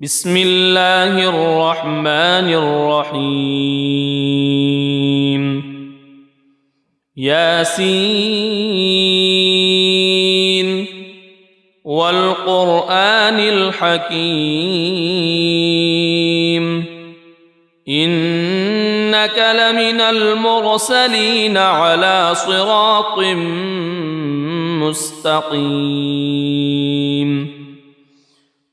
بسم الله الرحمن الرحيم ياسين والقرآن الحكيم إنك لمن المرسلين على صراط مستقيم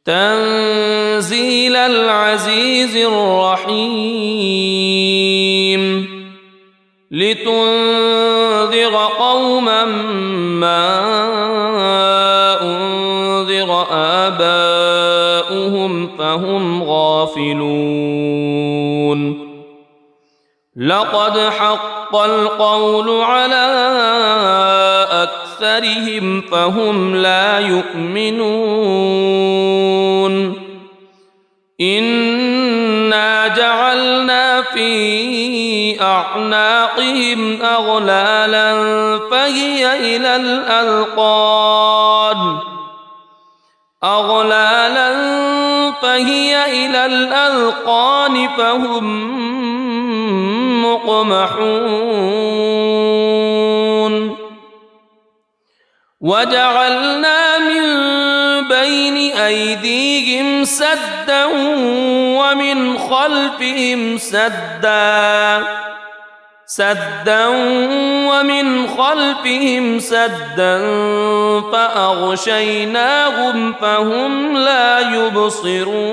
تنزيل العزيز الرحيم لتنذر قوما ما أنذر آباؤهم فهم غافلون لقد حق القول على أكثرهم فهم لا يؤمنون إنا جعلنا في أعناقهم أغلالا فهي إلى الأذقان فهم مقمحون وجعلنا من بين أيديهم سدا ومن خلفهم سدا فأغشيناهم فهم لا يبصرون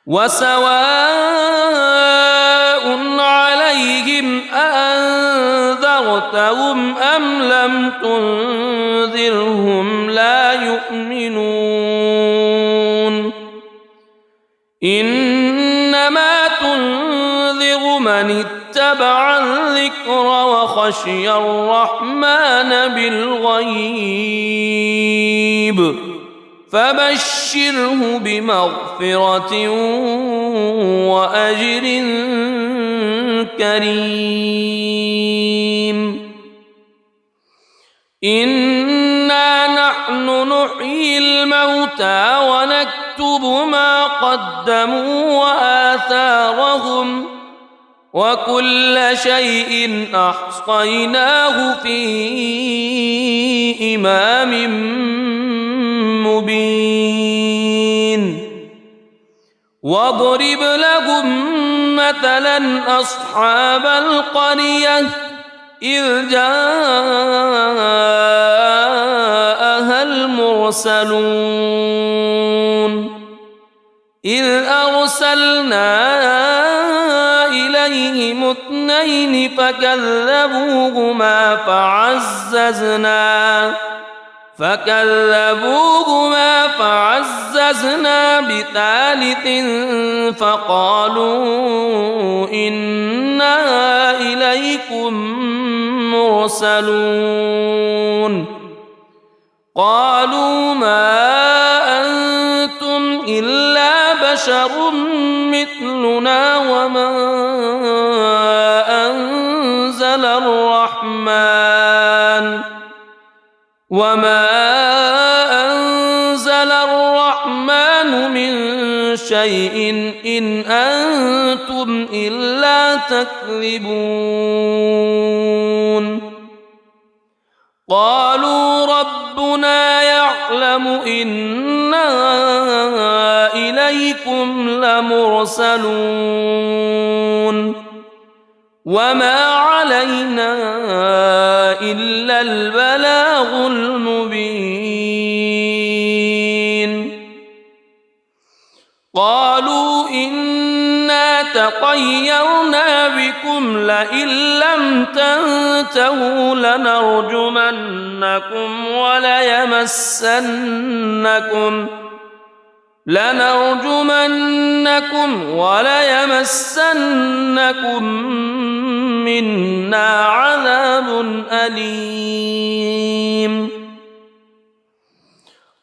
وسواء عليهم أأنذرتهم أم لم تنذرهم لا يؤمنون إنما تنذر من اتبع الذكر وخشي الرحمن بالغيب فبشره بمغفرة وأجر كريم إنا نحن نحيي الموتى ونكتب ما قدموا وآثارهم وكل شيء أحصيناه في إمام مبين واضرب لهم مثلا أصحاب القرية إذ جاءها المرسلون إذ أرسلنا إليهم اثنين فكذبوهما فعززنا بثالث فقالوا إنا إليكم مرسلون قالوا ما أنتم إلا بشر مثلنا وما أنزل الرحمن من شيء إن أنتم إلا تكذبون قالوا ربنا يعلم إنا إليكم لمرسلون وما علينا إلا البلاغ المبين قالوا إنا تطيرنا بكم لئن لم تنتهوا لنرجمنكم وليمسنكم منا عذاب أليم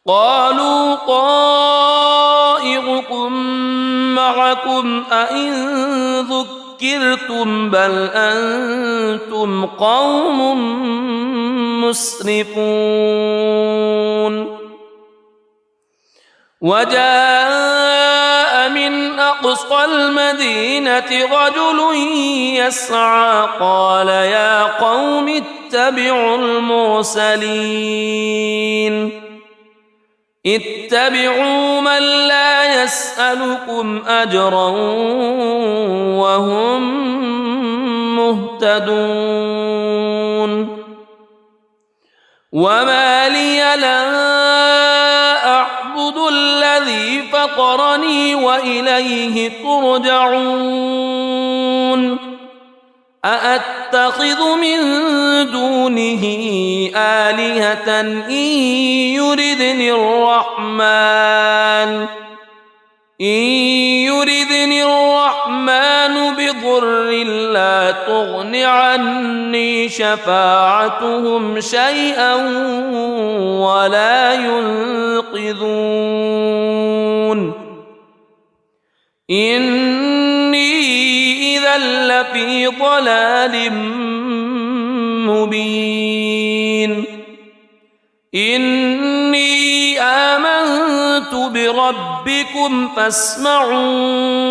قالوا طائركم معكم أئن ذكرتم بل أنتم قوم مسرفون وجاء من أقصى المدينة رجل يسعى قال يا قوم اتبعوا المرسلين اتبعوا من لا يسألكم أجرا وهم مهتدون وما لي لا أعبد الذي فطرني وإليه ترجعون أأتخذ من دونه آلهة إن يردني الرحمن بضر لا تغن عني شفاعتهم شيئا ولا ينقذون إني إذا لفي ضلال مبين إني آمنت بربكم فاسمعون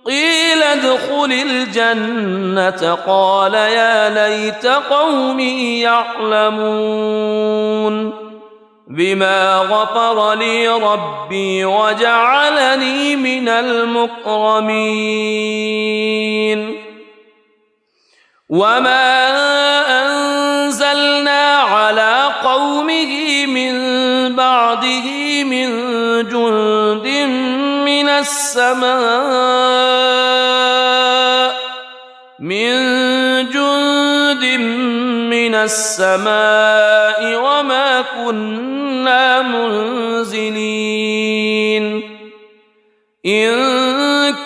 قيل ادخل الجنة قال يا ليت قومي يعلمون بما غفر لي ربي وجعلني من المكرمين وما أنزلنا على قومه من بعده من جند من السماء وما كنا منزلين إن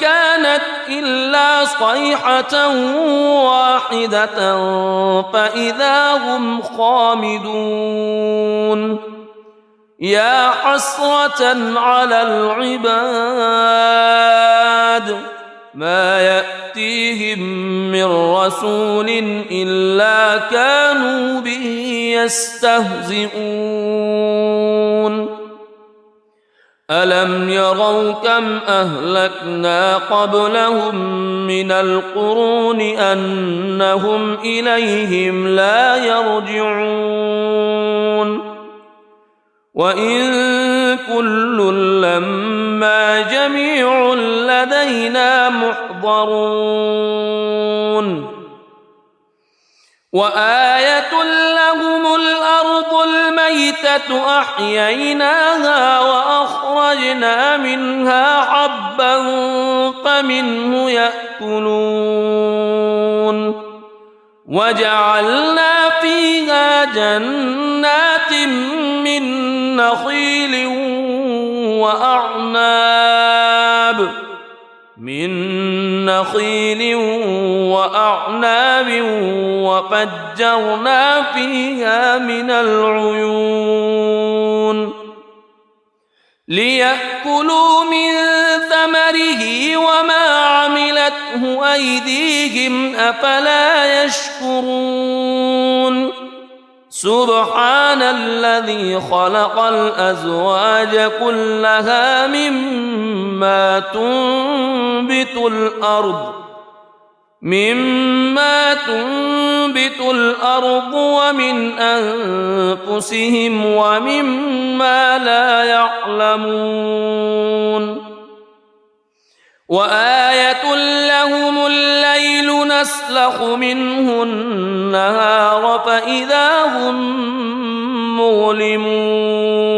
كانت إلا صيحة واحدة فإذا هم خامدون يا حسرة على العباد ما يأتيهم من رسول إلا كانوا به يستهزئون ألم يروا كم أهلكنا قبلهم من القرون أنهم إليهم لا يرجعون وإن كل لما جميع لدينا محضرون وآية لهم الأرض الميتة أحييناها وأخرجنا منها حبا فمنه يأكلون وجعلنا فيها جنات من نخيل وأعناب وفجرنا فيها من العيون ليأكلوا من ثمره وما عملته أيديهم أفلا يشكرون سبحان الذي خلق الأزواج كلها مما تنبت الأرض ومن أنفسهم ومما لا يعلمون وآية لهم الليل نسلخ منه النهار فإذا هم مظلمون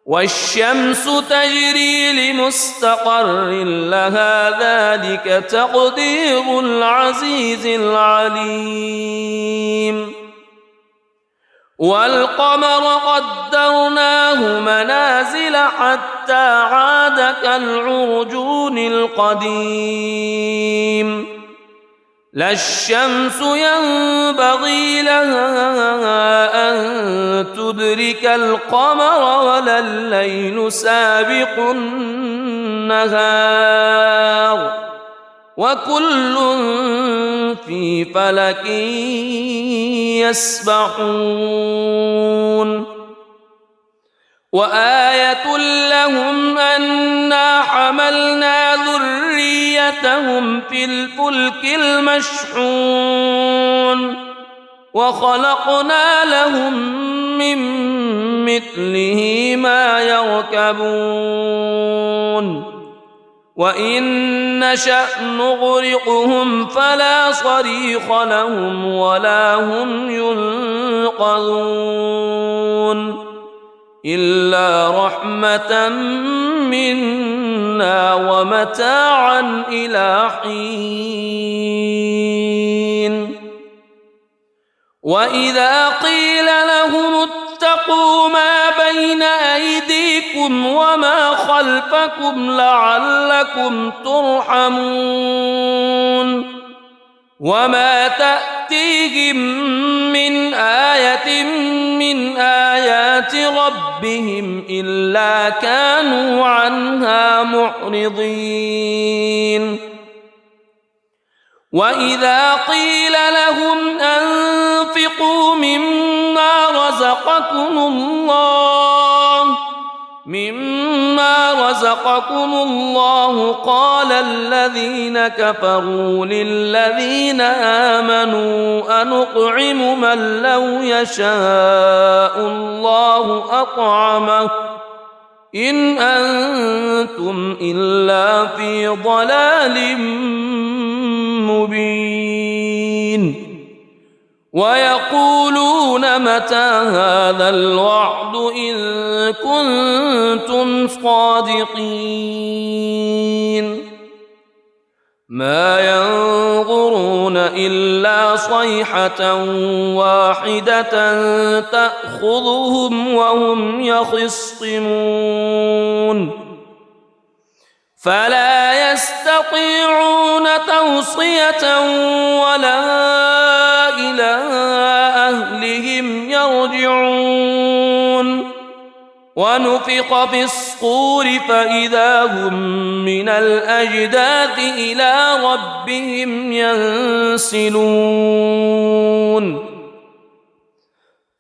والشمس تجري لمستقر لها ذلك تقدير العزيز العليم والقمر قدرناه منازل حتى عاد كالعرجون القديم لا الشمس ينبغي لها أن تدرك القمر ولا الليل سابق النهار وكل في فلك يسبحون وآية لهم أنا حملنا ذريتهم في الفلك المشحون وخلقنا لهم من مثله ما يركبون وإن نشأ نغرقهم فلا صريخ لهم ولا هم ينقذون إلا رحمة منا ومتاعا إلى حين وإذا قيل لهم اتقوا ما بين أيديكم وما خلفكم لعلكم ترحمون وما تأتيهم من آية من آيات ربهم إلا كانوا عنها معرضين وإذا قيل لهم أنفقوا مما رزقكم الله قال الذين كفروا للذين آمنوا أنطعم من لو يشاء الله أطعمه إن أنتم إلا في ضلال مبين ويقولون متى هذا الوعد إن كنتم صادقين ما ينظرون إلا صيحة واحدة تأخذهم وهم يخصمون فلا يستطيعون توصية ولا إلى أهلهم يرجعون ونفخ في الصور فإذا هم من الأجداث إلى ربهم ينسلون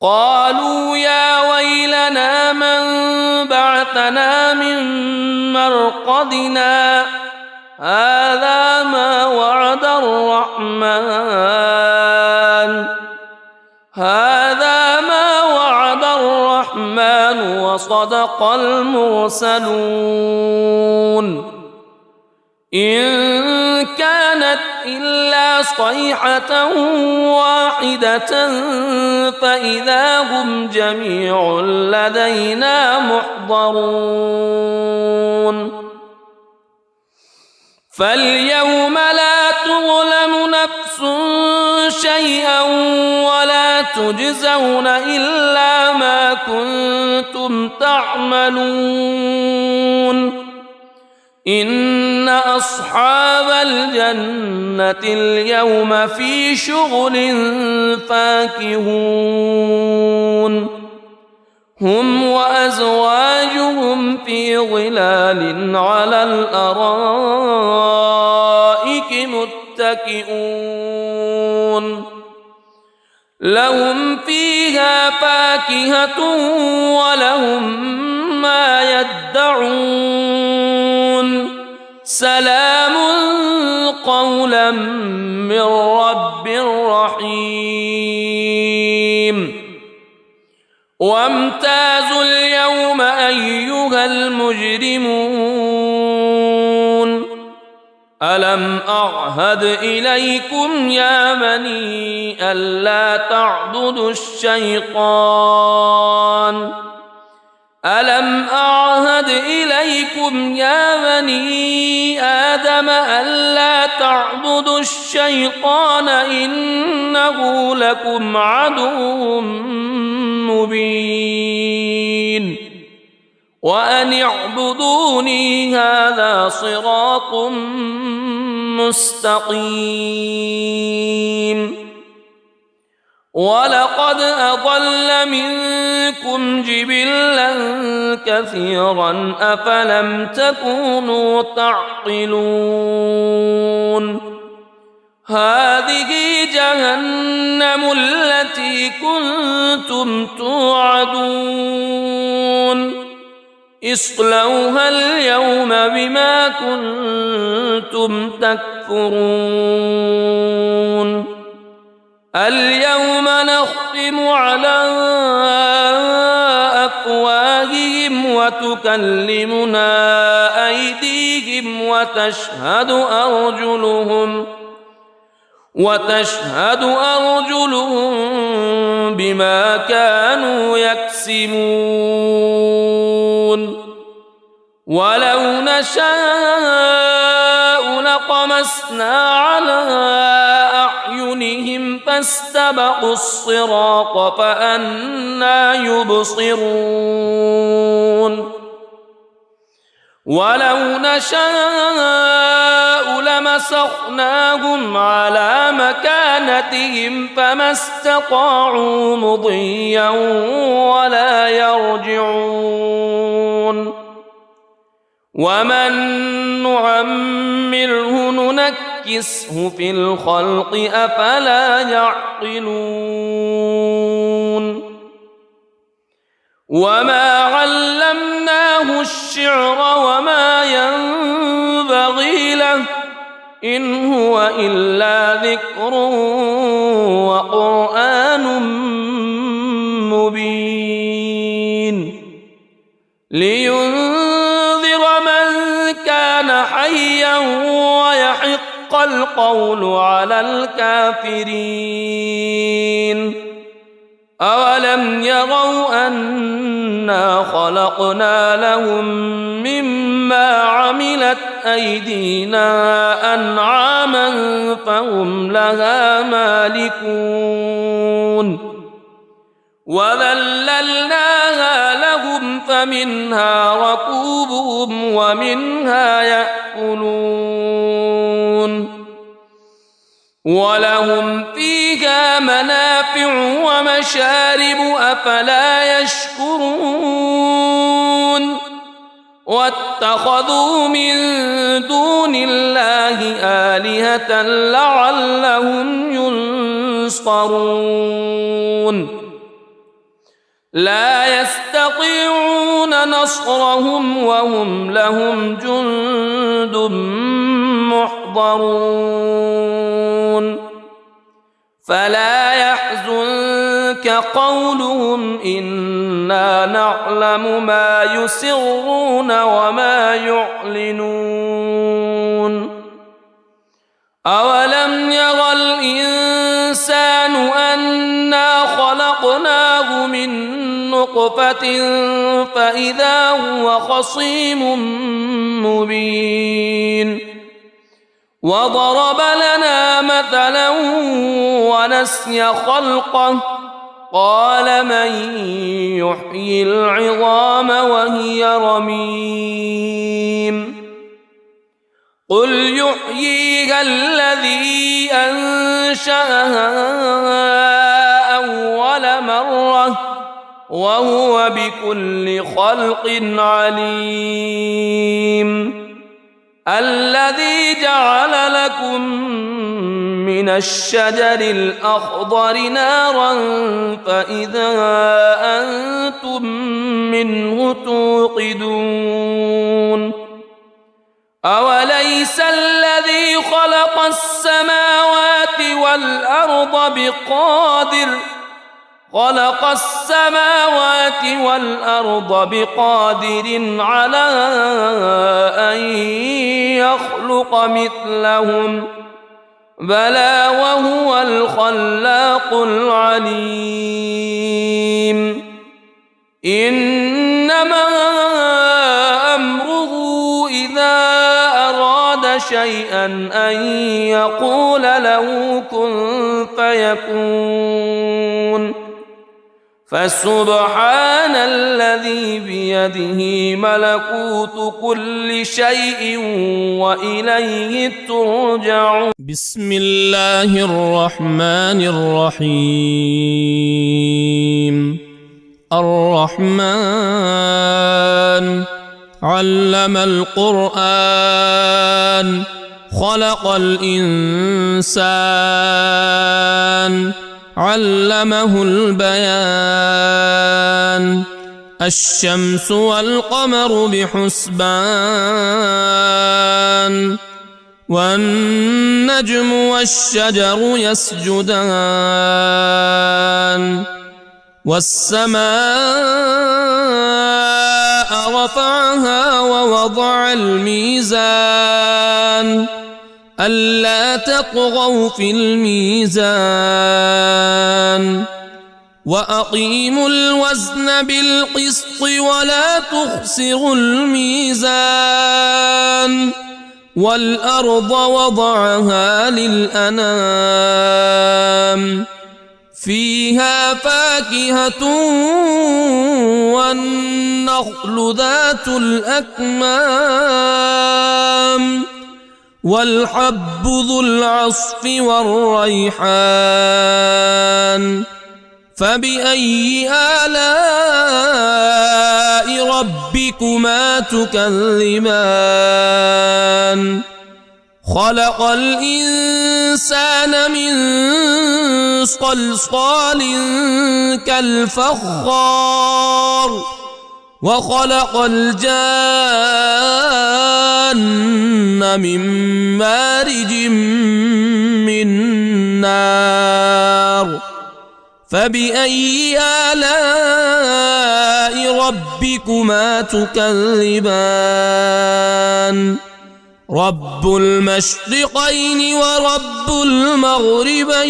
قالوا يا ويلنا من بعثنا من مرقدنا هذا ما وعد الرحمن وصدق المرسلون إن كانت إلا صيحة واحدة فإذا هم جميع لدينا محضرون فاليوم لا تظلم نفس شيئا ولا تجزون إلا ما كنتم تعملون إن أصحاب الجنة اليوم في شغل فاكهون هم وأزواجهم في ظلال على الأرائك متكئون لهم فيها فاكهة ولهم ما يدعون سلام قولا من رب رحيم وامتازوا اليوم أيها المجرمون ألم أعهد إليكم يا بني ألا تعبدوا الشيطان ألم أعهد إليكم يا بني آدم ألا تعبدوا الشيطان إنه لكم عدو مبين وأن اعبدوني هذا صراط مستقيم ولقد أضل منكم جبلا كثيرا أفلم تكونوا تعقلون هذه جهنم التي كنتم توعدون اصلوها اليوم بما كنتم تكفرون اليوم نختم على أفواههم وتكلمنا أيديهم وتشهد أرجلهم بما كانوا يكسبون ولو نشاء لطمسنا على أعينهم فاستبقوا الصراط فأنى يبصرون ولو نشاء لمسخناهم على مكانتهم فما استطاعوا مضيا ولا يرجعون ومن نعمره ننكسه في الخلق أفلا يعقلون وما علمناه الشعر وما ينبغي له إن هو إلا ذكر وقرآن مبين لينذر من كان حيا ويحق القول على الكافرين أولم يروا أنا خلقنا لهم مما عملت أيدينا أنعاما فهم لها مالكون وذللناها لهم فمنها ركوبهم ومنها يأكلون ولهم فيها منافع ومشارب أفلا يشكرون واتخذوا من دون الله آلهة لعلهم ينصرون لا يستطيعون نصرهم وهم لهم جند محضرون فلا يحزنك قولهم إنا نعلم ما يسرون وما يعلنون أولم ير الإنسان أنا خلقناه من نطفة فإذا هو خصيم مبين وضرب لنا مثلا ونسي خلقه قال من يحيي العظام وهي رميم قل يحييها الذي أنشأها أول مرة وهو بكل خلق عليم الذي جعل لكم من الشجر الأخضر نارا فإذا أنتم منه توقدون أوليس الذي خلق السماوات والأرض بقادر على أن يخلق مثلهم بلى وهو الخلاق العليم إنما أمره إذا أراد شيئا أن يقول له كن فيكون فسبحان الذي بيده ملكوت كل شيء وإليه ترجعون بسم الله الرحمن الرحيم الرحمن علم القرآن خلق الإنسان علمه البيان الشمس والقمر بحسبان والنجم والشجر يسجدان والسماء رفعها ووضع الميزان ألا تطغوا في الميزان وأقيموا الوزن بالقسط ولا تخسروا الميزان والأرض وضعها للأنام فيها فاكهة والنخل ذات الأكمام والحب ذو العصف والريحان فبأي آلاء ربكما تكذبان خلق الإنسان من صلصال كالفخار وخلق الجان من مارج من نار فبأي آلاء ربكما تكذبان رب المشرقين ورب المغربين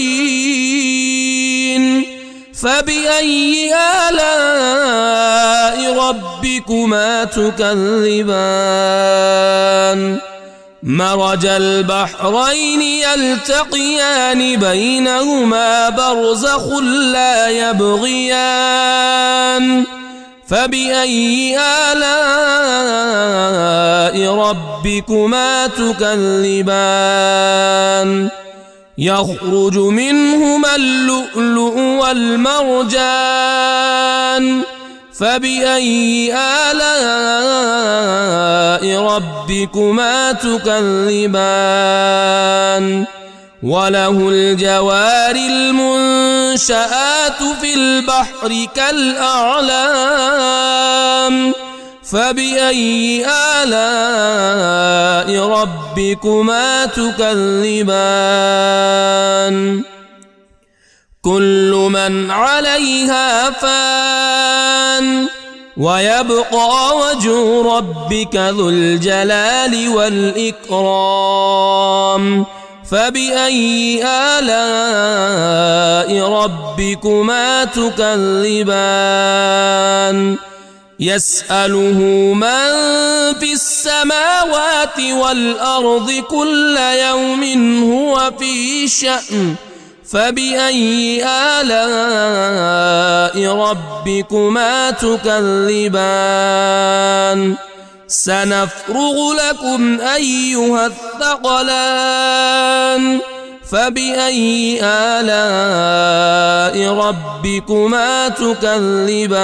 فبأي آلاء ربكما تكذبان مرج البحرين يلتقيان بينهما برزخ لا يبغيان فبأي آلاء ربكما تكذبان يخرج منهما اللؤلؤ والمرجان فبأي آلاء ربكما تكذبان وله الجوار المنشآت في البحر كالأعلام فبأي آلاء ربكما تكذبان كل من عليها فان ويبقى وجه ربك ذو الجلال والإكرام فبأي آلاء ربكما تكذبان يسأله من في السماوات والأرض كل يوم هو في شأن فبأي آلاء ربكما تكذبان سنفرغ لكم أيها الثقلان فبأي آلاء ربكما تكذبان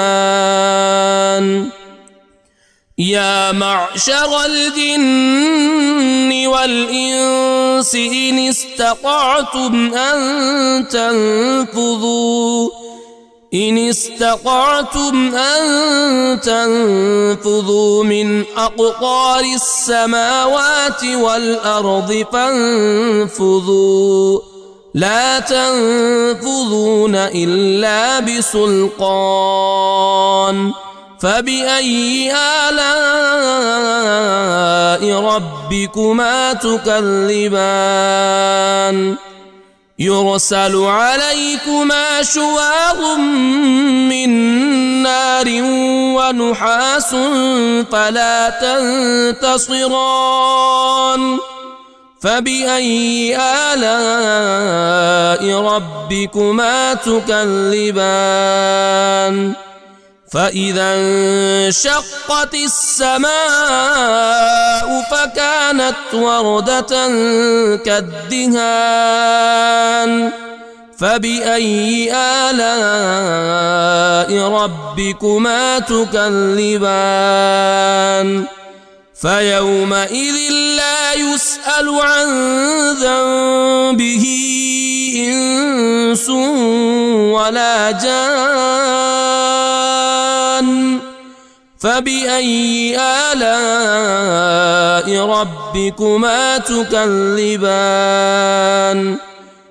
يا معشر الجن والإنس إن استطعتم أن تنفذوا من أقطار السماوات والأرض فانفذوا لا تنفذون إلا بسلطان فبأي آلاء ربكما تكذبان يرسل عليكما شواظ من نار ونحاس فلا تنتصران فبأي آلاء ربكما تكذبان فإذا انشقت السماء فكانت وردة كالدهان فبأي آلاء ربكما تكذبان فيومئذ لا يسأل عن ذنبه إنس ولا جان فبأي آلاء ربكما تكذبان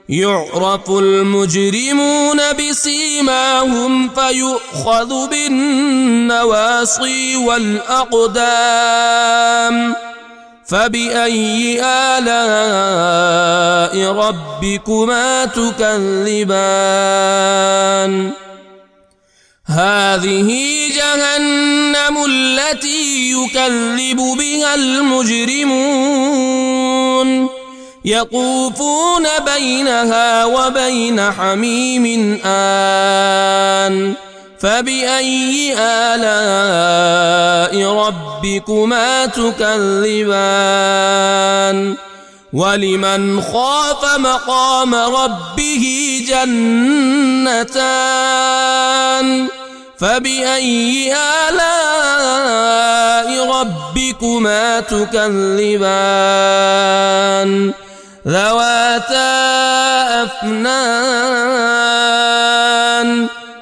يعرف المجرمون بسيماهم فيؤخذ بالنواصي والأقدام فبأي آلاء ربكما تكذبان هذه جهنم التي يكذب بها المجرمون يطوفون بينها وبين حميم آن فبأي آلاء ربكما تكذبان ولمن خاف مقام ربه جنتان فبأي آلاء ربكما تكذبان ذواتا أفنان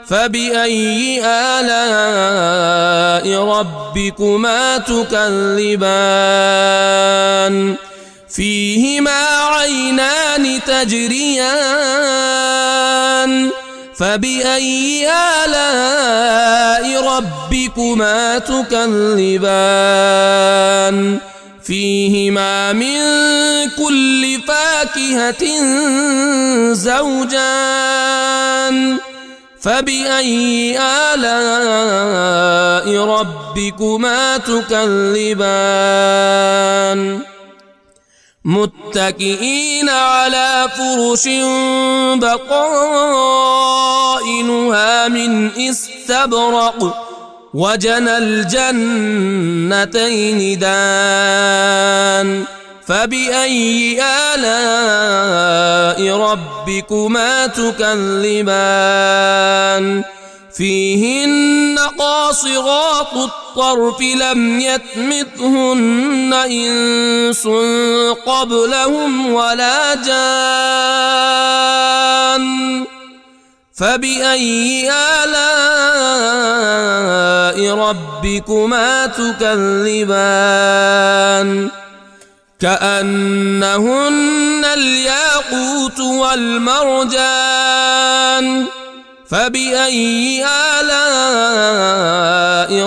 فبأي آلاء ربكما تكذبان فيهما عينان تجريان فبأي آلاء ربكما تكذبان فيهما من كل فاكهة زوجان فبأي آلاء ربكما تكذبان متكئين على فرش بطائنها من استبرق وجنى الجنتين دان فبأي آلاء ربكما تكذبان فيهن قاصرات الطرف لم يطمثهن إنس قبلهم ولا جان فبأي آلاء ربكما تكذبان كأنهن الياقوت والمرجان فبأي آلاء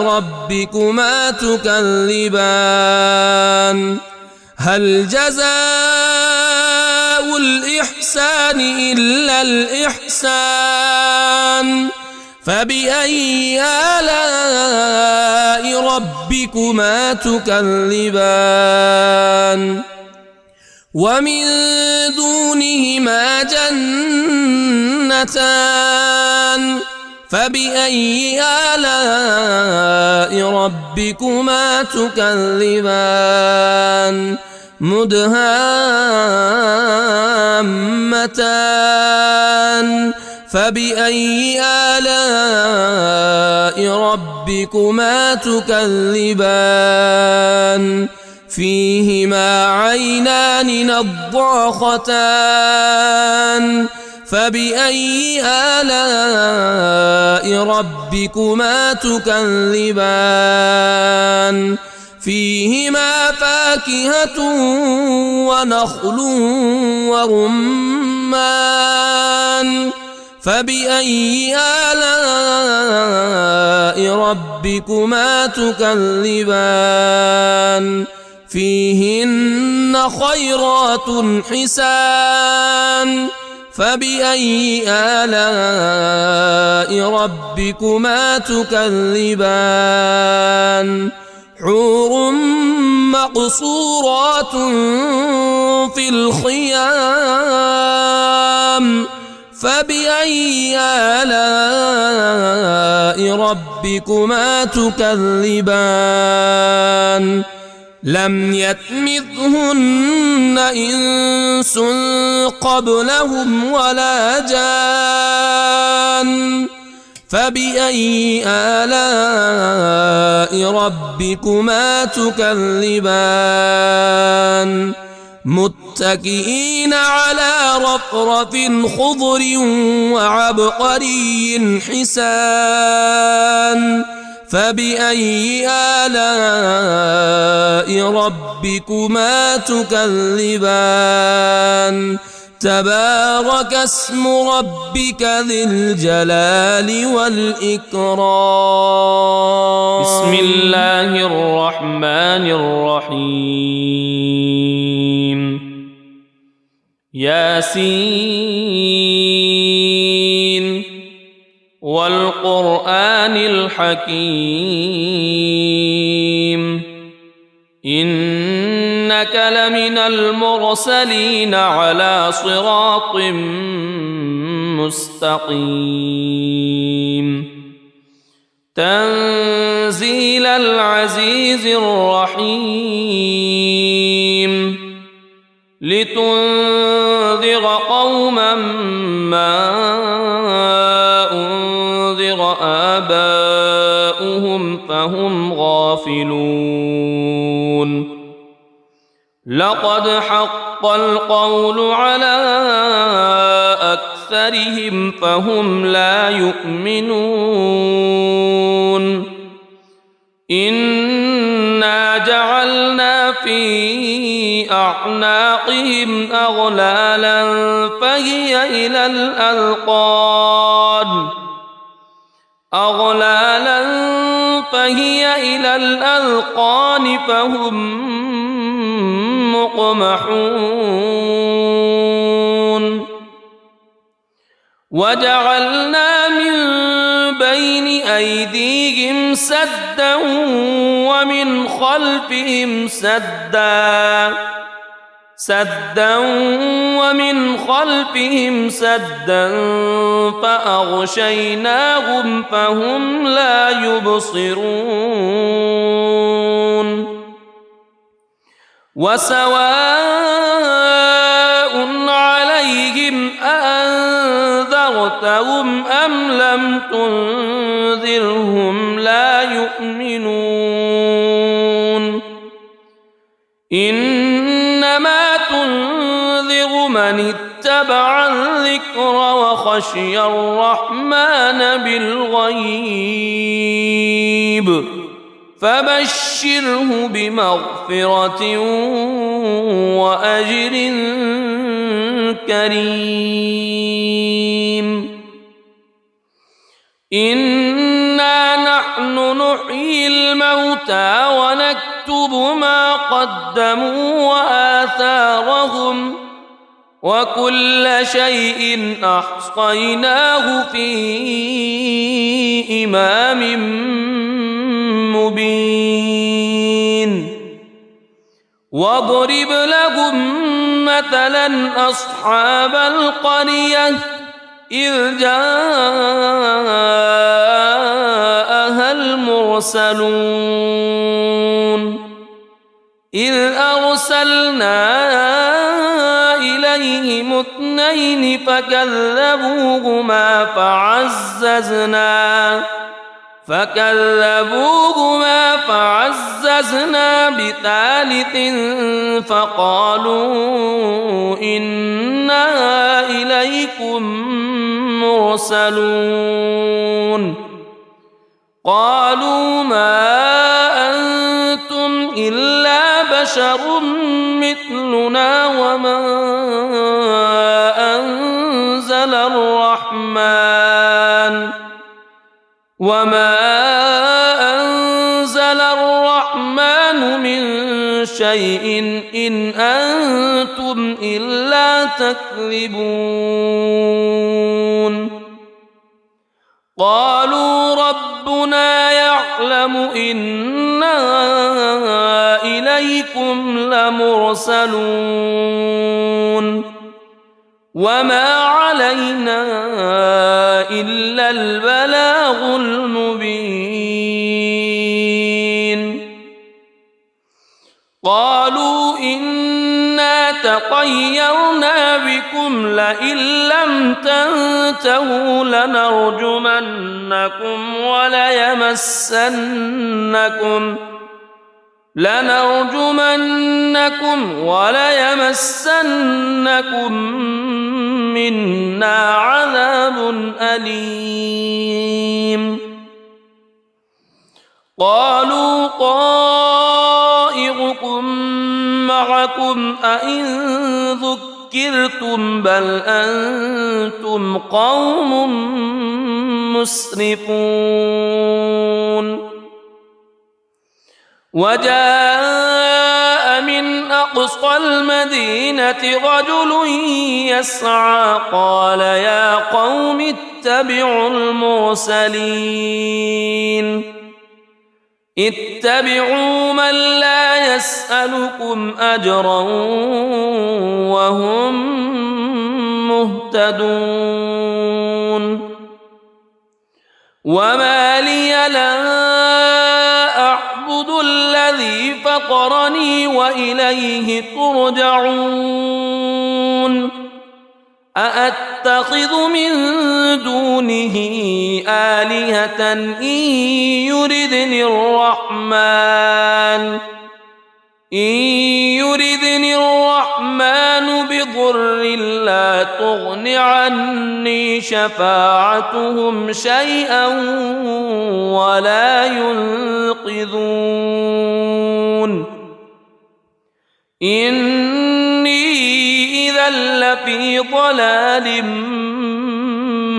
ربكما تكذبان هل جزاء الإحسان إلا الإحسان فبأي آلاء ربكما تكذبان ومن دونهما جنتان فبأي آلاء ربكما تكذبان مدهامتان فبأي آلاء ربكما تكذبان فيهما عينان نضاختان فبأي آلاء ربكما تكذبان فيهما فاكهة ونخل ورمان فبأي آلاء ربكما تكذبان فيهن خيرات حسان فبأي آلاء ربكما تكذبان حور مقصورات في الخيام فبأي آلاء ربكما تكذبان لم يطمثهن إنس قبلهم ولا جان فبأي آلاء ربكما تكذبان متكئين على رفرف خضر وعبقري حسان فبأي آلاء ربكما تكذبان تبارك اسم ربك ذي الجلال والإكرام بسم الله الرحمن الرحيم ياسين والقرآن الحكيم إنك لمن المرسلين على صراط مستقيم تنزيل العزيز الرحيم لتنذر قوما ما أنذر آباؤهم فهم غافلون لقد حق القول على أكثرهم فهم لا يؤمنون إنا جعلنا في أعناقهم أغلالا فهي إلى الأذقان فهم مقمحون وجعلنا من بين أيديهم سدا ومن خلفهم سدا فأغشيناهم فهم لا يبصرون وسواء عليهم أأنذرتهم أم لم تنذرهم لا يؤمنون إنما تنذر من اتبع الذكر وخشي الرحمن بالغيب فبشره بمغفرة وأجر كريم إنا نحن نحيي الموتى ونكتب ما قدموا وآثارهم وكل شيء أحصيناه في إمام مبين واضرب لهم مثلا أصحاب القرية إذ جاءها المرسلون إذ أرسلنا إليهم اثنين فكذبوهما فعززنا بثالث فقالوا إنا إليكم مرسلون قالوا ما أنتم إلا بشر مثلنا وما أنزل الرحمن من شيء إن أنتم إلا تكذبون قالوا ربنا يعلم إنا إليكم لمرسلون وما علينا إلا البلاغ المبين قالوا إنا تطيرنا بكم لئن لم تنتهوا لنرجمنكم وليمسنكم منا عذاب أليم قالوا طائركم معكم أئن ذكرتم بل أنتم قوم مسرفون وجاء من أقصى المدينة رجل يسعى قال يا قوم اتبعوا المرسلين اتبعوا من لا يسألكم أجرا وهم مهتدون وما لي لا أعبد الذي فطرني وإليه ترجعون أأتخذ من دونه آلهة إن يردني الرحمن بضر لا تغن عني شفاعتهم شيئا ولا ينقذون إني إذا لفي ضلال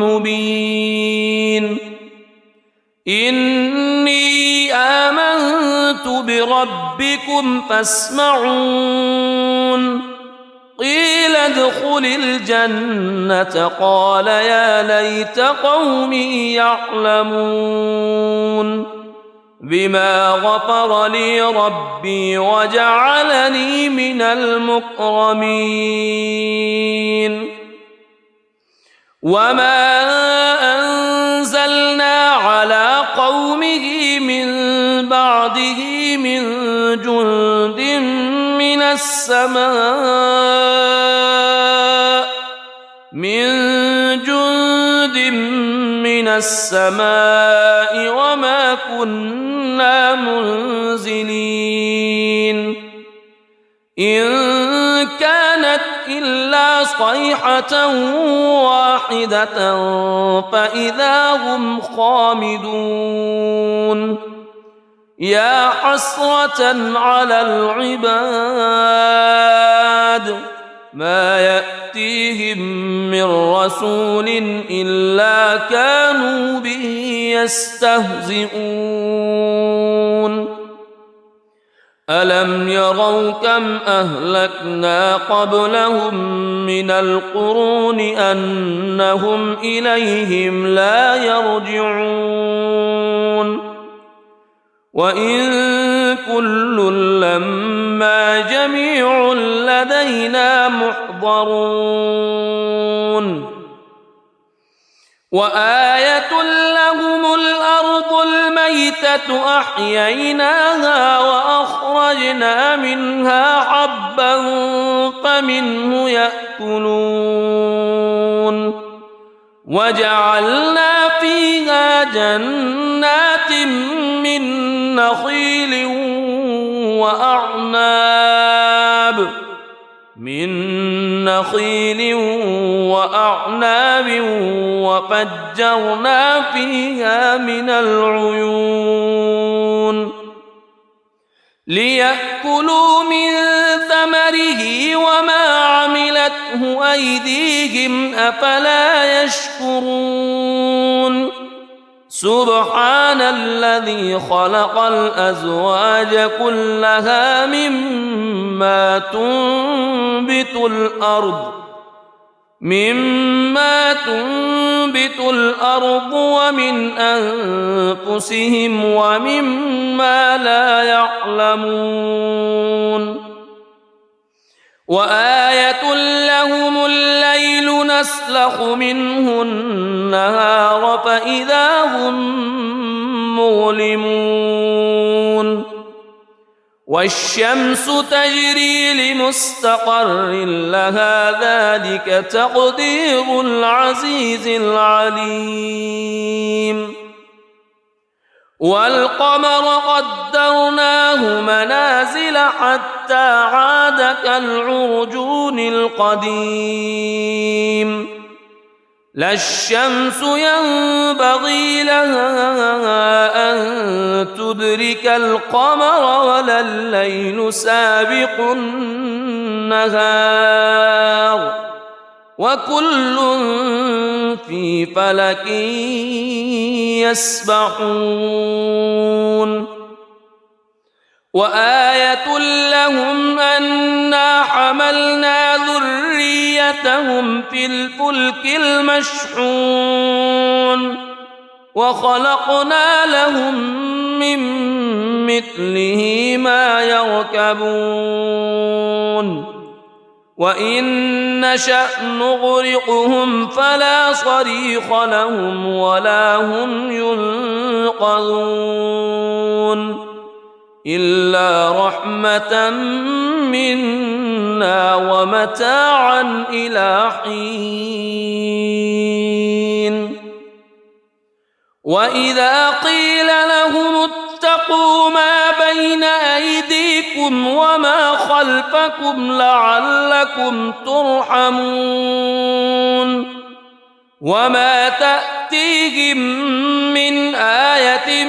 مبين إني آمنت بربكم فاسمعون قيل ادخل الجنة قال يا ليت قومي يعلمون بما غفر لي ربي وجعلني من المكرمين وما أنزلنا على قومه من بعده من جند من السماء وما كنا منزلين إن كانت إلا صيحة واحدة فإذا هم خامدون يا حسرة على العباد ما يأتيهم من رسول إلا كانوا به يستهزئون ألم يروا كم أهلكنا قبلهم من القرون أنهم إليهم لا يرجعون وإن كل لما جميع لدينا محضرون وآية لهم الأرض الميتة أحييناها وأخرجنا منها حبا فمنه يأكلون وجعلنا فيها جنات من نخيل وأعناب وفجرنا فيها من العيون ليأكلوا من ثمره وما عملته أيديهم أفلا يشكرون سبحان الذي خلق الأزواج كلها مما تنبت الأرض ومن أنفسهم ومما لا يعلمون وآية لهم الليل نسلخ منه النهار فإذا هم مظلمون والشمس تجري لمستقر لها ذلك تقدير العزيز العليم والقمر قدرناه منازل حتى عاد كالعرجون القديم لا الشمس ينبغي لها أن تدرك القمر ولا الليل سابق النهار وكل في فلك يسبحون وآية لهم أنا حملنا ذريتهم في الفلك المشحون وخلقنا لهم من مثله ما يركبون وإن نشأ نغرقهم فلا صريخ لهم ولا هم ينقذون إلا رحمة منا ومتاعا إلى حين وإذا قيل لهم اتقوا ما بين أيديكم وما خلفكم لعلكم ترحمون وما تأتيهم من آية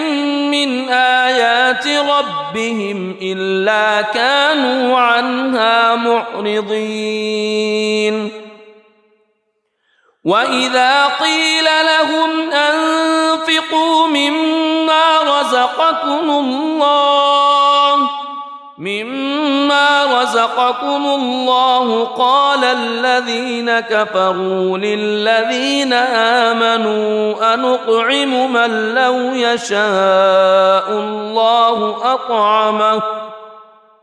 من آيات ربهم إلا كانوا عنها معرضين وإذا قيل لهم أنفقوا مما رزقكم الله قال الذين كفروا للذين آمنوا أنطعم من لو يشاء الله أطعمه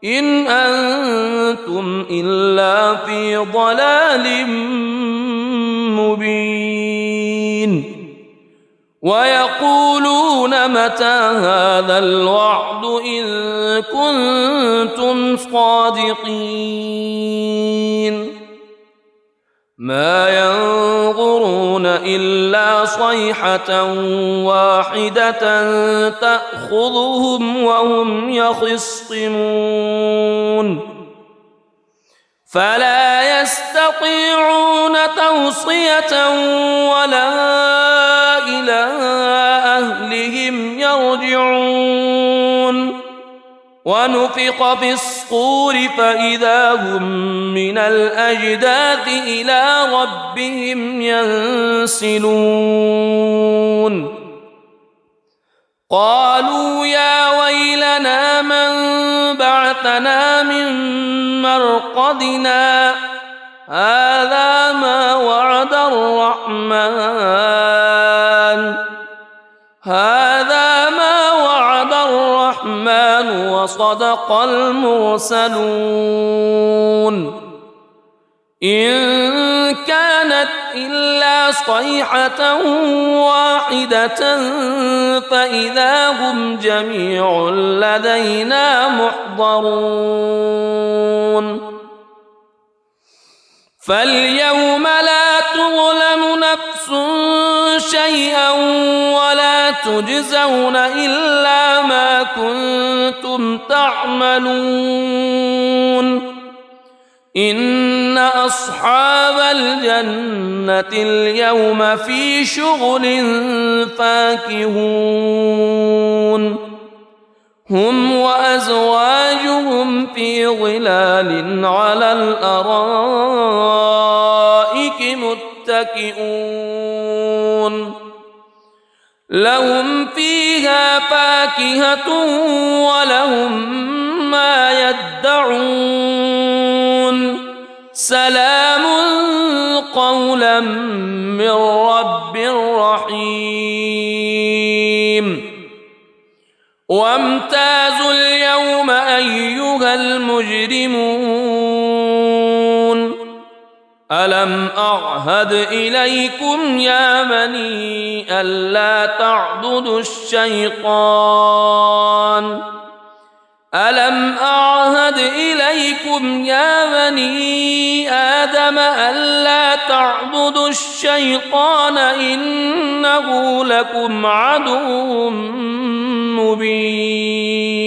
إن أنتم إلا في ضلال مبين ويقولون متى هذا الوعد إن كنتم صادقين ما ينظرون إلا صيحة واحدة تأخذهم وهم يخصمون فلا يستطيعون توصية ولا إلى أهلهم يرجعون ونفخ في الصور فإذا هم من الأجداث إلى ربهم ينسلون قالوا يا ويلنا من بعثنا من مرقدنا هذا ما وعد الرحمن وصدق المرسلون إن كانت إلا صيحة واحدة فإذا هم جميع لدينا محضرون فاليوم لا تظلم نفس شيئا ولا تجزون إلا ما كنتم تعملون إن أصحاب الجنة اليوم في شغل فاكهون هم وأزواجهم في ظلال على الأرائك متكئون لهم فيها فاكهة ولهم ما يدعون سلام قولا من رب رحيم وامتازوا اليوم أيها المجرمون ألم أعهد إليكم يا بني ألا تعبدوا الشيطان ألم أعهد إليكم يا بني آدم ألا تعبدوا الشيطان إنه لكم عدو مبين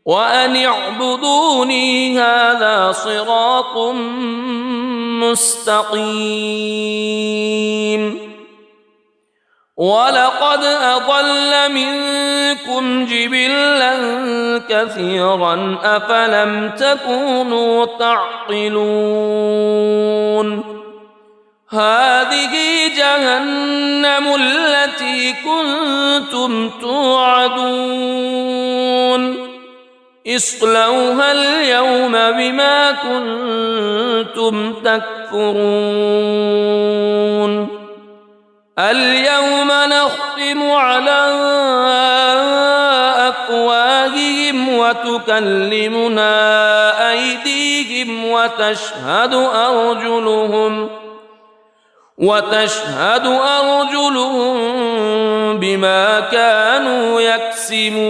وأن اعبدوني هذا صراط مستقيم ولقد أضل منكم جبلا كثيرا أفلم تكونوا تعقلون هذه جهنم التي كنتم توعدون اصلوها اليوم بما كنتم تكفرون اليوم نختم على أفواههم وتكلمنا أيديهم وتشهد أرجلهم بما كانوا يكسبون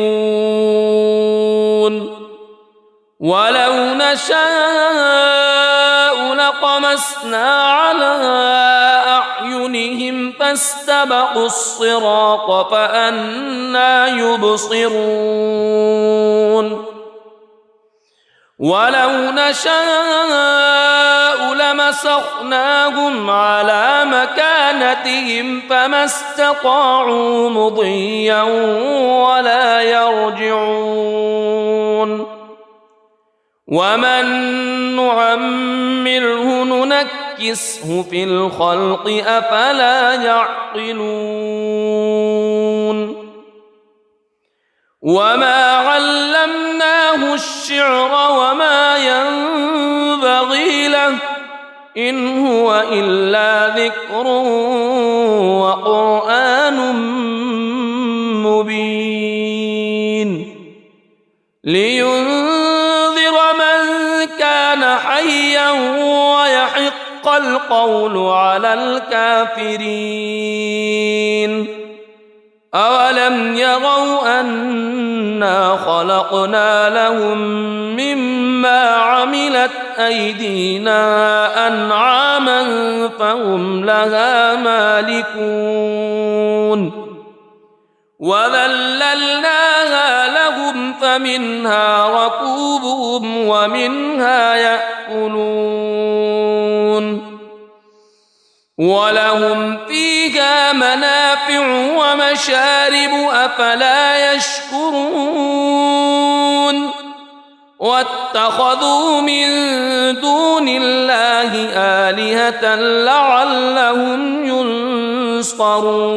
ولو نشاء لطمسنا على أعينهم فاستبقوا الصراط فأنى يبصرون ولو نشاء لمسخناهم على مكانتهم فما استطاعوا مضيا ولا يرجعون ومن نعمره ننكسه في الخلق أفلا يعقلون وما علمناه الشعر وما ينبغي له إن هو إلا ذكر وقرآن مبين لينذر من كان حيا ويحق القول على الكافرين أولم يروا أنا خلقنا لهم مما عملت أيدينا أنعاما فهم لها مالكون وذللناها لهم فمنها ركوبهم ومنها يأكلون ولهم فيها منافع ومشارب أفلا يشكرون واتخذوا من دون الله آلهة لعلهم ينصرون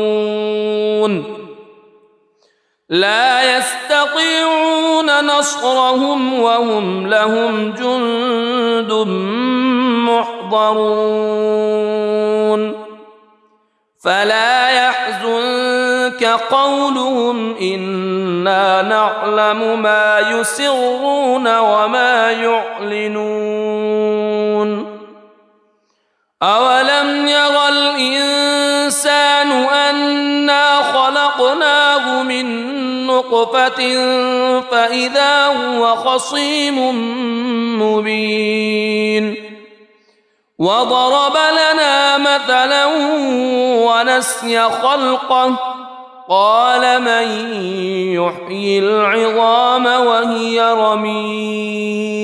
لا يستطيعون نصرهم وهم لهم جند محضرون فلا يحزنك قولهم إنا نعلم ما يسرون وما يعلنون أولم ير الإنسان أنا خلقناه من نطفة فإذا هو خصيم مبين وضرب لنا مثلا ونسي خلقه قال من يحيي العظام وهي رميم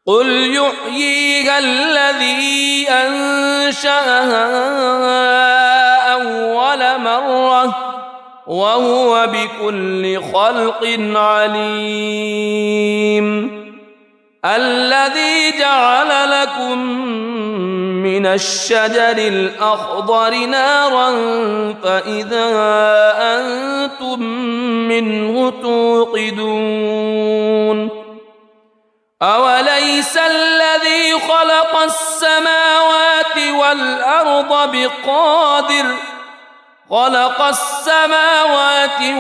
قل يحييها الذي أنشأها أول مرة وهو بكل خلق عليم الذي جعل لكم من الشجر الأخضر نارا فإذا أنتم منه توقدون أوليس الذي خلق السماوات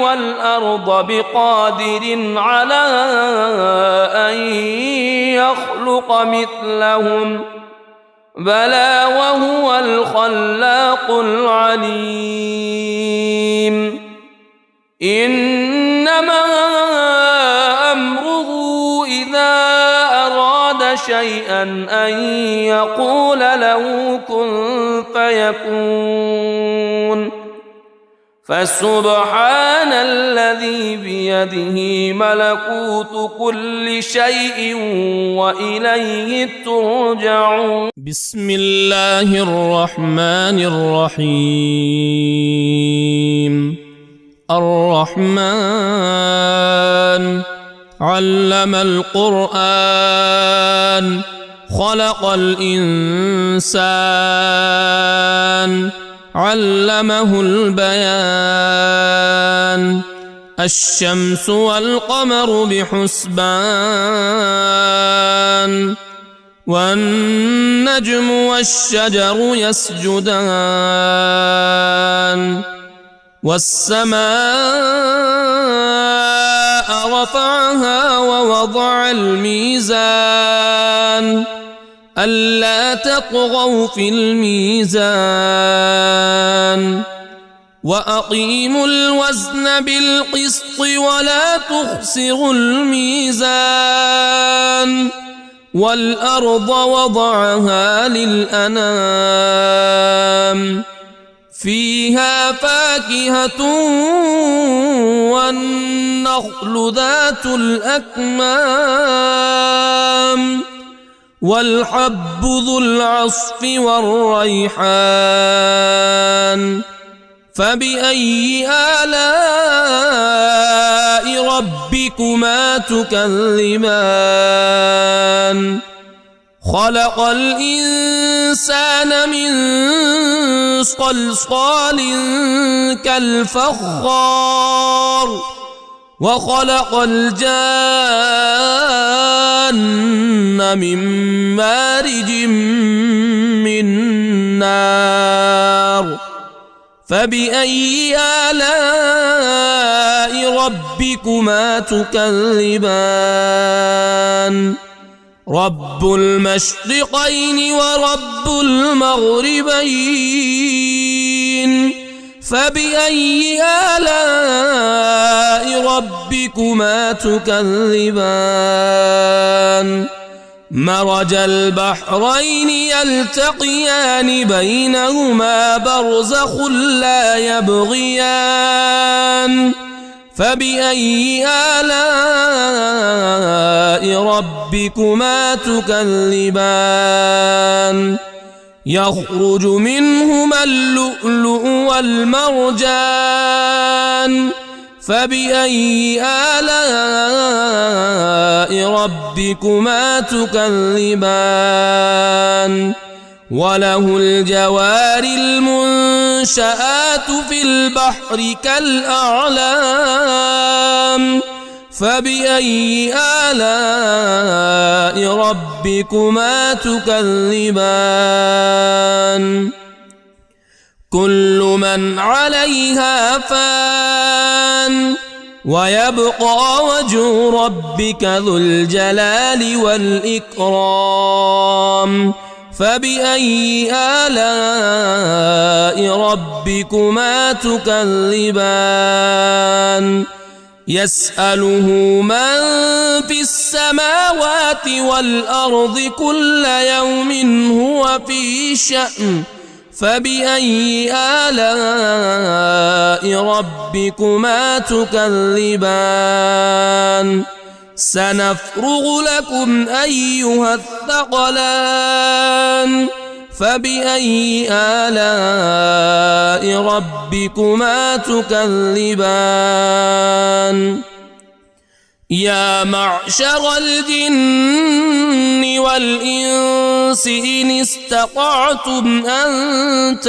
والأرض بقادر على أن يخلق مثلهم بلى وهو الخلاق العليم إنما أمره إذا أراد شيئا أن يقول له كن فيكون فسبحان الذي الذي بيده ملكوت كل شيء وإليه ترجعون. بسم الله الرحمن الرحيم. الرحمن علم القرآن خلق الإنسان علمه البيان. الشمس والقمر بحسبان والنجم والشجر يسجدان. والسماء رفعها ووضع الميزان ألا تطغوا في الميزان وأقيموا الوزن بالقسط ولا تخسروا الميزان. والأرض وضعها للأنام فيها فاكهة والنخل ذات الأكمام والحب ذو العصف والريحان. فبأي آلاء ربكما تكذبان. خلق الإنسان من صلصال كالفخار وخلق الجان من مارج من نار. فبأي آلاء ربكما تكذبان. رب المشرقين ورب المغربين. فبأي آلاء ربكما تكذبان. مرج البحرين يلتقيان بينهما برزخ لا يبغيان. فبأي آلاء ربكما تكذبان. يخرج منهما اللؤلؤ والمرجان. فبأي آلاء ربكما تكذبان. وله الجوار المنشآت في البحر كالأعلام. فبأي آلاء ربكما تكذبان. كل من عليها فان ويبقى وجه ربك ذو الجلال والإكرام. فبأي آلاء ربكما تكذبان. يسأله من في السماوات والأرض كل يوم هو في شأن. فبأي آلاء ربكما تكذبان. سنفرغ لكم أيها الثقلان. فبأي آلاء ربكما تكذبان. يا معشر الجن والإنس إن استطعتم أن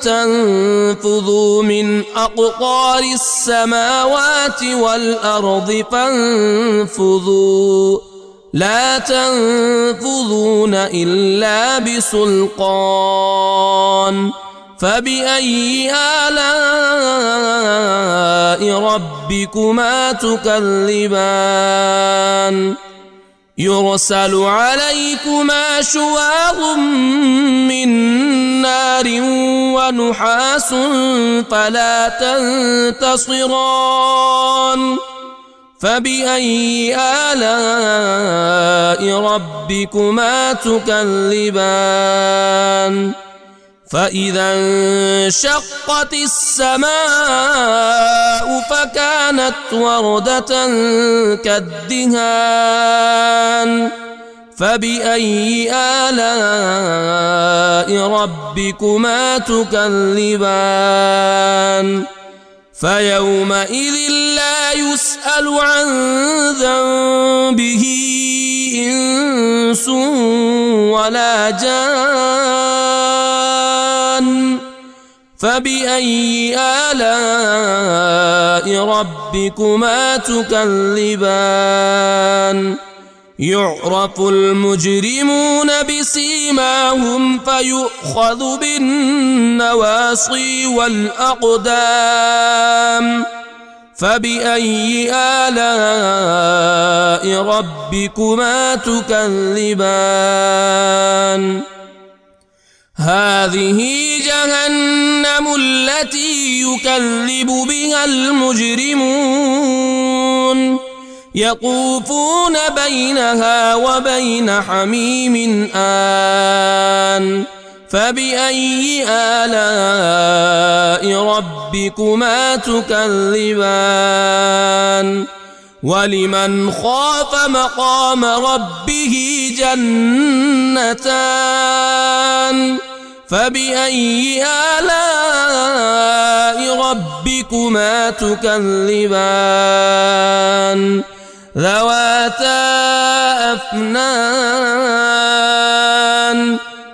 تنفذوا من أقطار السماوات والأرض فانفذوا لا تنفذون إلا بسلطان. فبأي آلاء ربكما تكذبان. يرسل عليكما شواظ من نار ونحاس فلا تنتصران. فبأي آلاء ربكما تكذبان. فإذا انشقت السماء فكانت وردة كالدهان فبأي آلاء ربكما تكذبان فيومئذ لا يسأل عن ذنبه إنس ولا جان فبأي آلاء ربكما تكذبان يعرف المجرمون بسيماهم فيؤخذ بالنواصي والأقدام فبأي آلاء ربكما تكذبان هذه جهنم التي يكذب بها المجرمون يطوفون بينها وبين حميم آن فبأي آلاء ربكما تكذبان ولمن خاف مقام ربه جنتان فبأي آلاء ربكما تكذبان ذواتا أفنان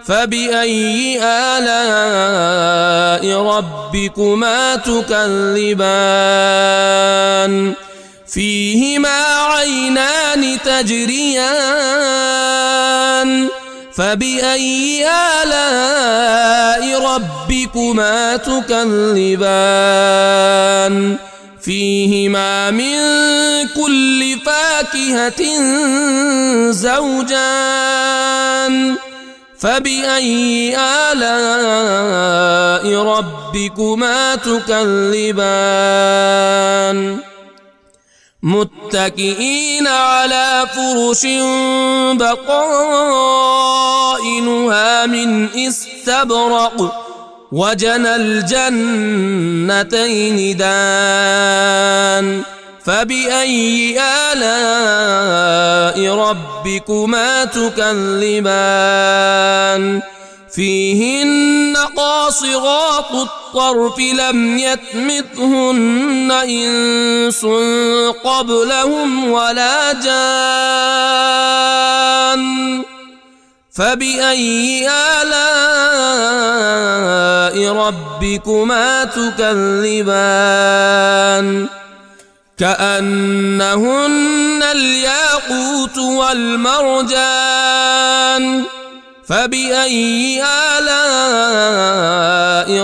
فبأي آلاء ربكما تكذبان فيهما عينان تجريان فبأي آلاء ربكما تكذبان فيهما من كل فاكهة زوجان فبأي آلاء ربكما تكذبان متكئين على فرش بطائنها من استبرق وجنى الجنتين دان فبأي آلاء ربكما تكذبان فيهن قاصرات الطرف لم يطمثهن إنس قبلهم ولا جان فبأي آلاء ربكما تكذبان كأنهن الياقوت والمرجان فبأي آلاء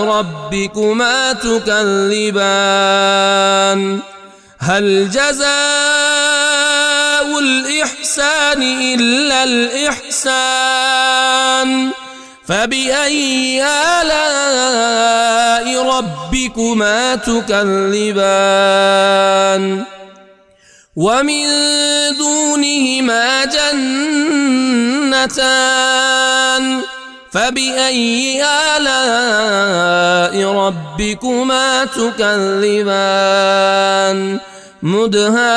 ربكما تكذبان هل جزاء الإحسان إلا الإحسان فبأي آلاء ربكما تكذبان ومن دونهما جنتان فبأي آلاء ربكما تكذبان مدهامتان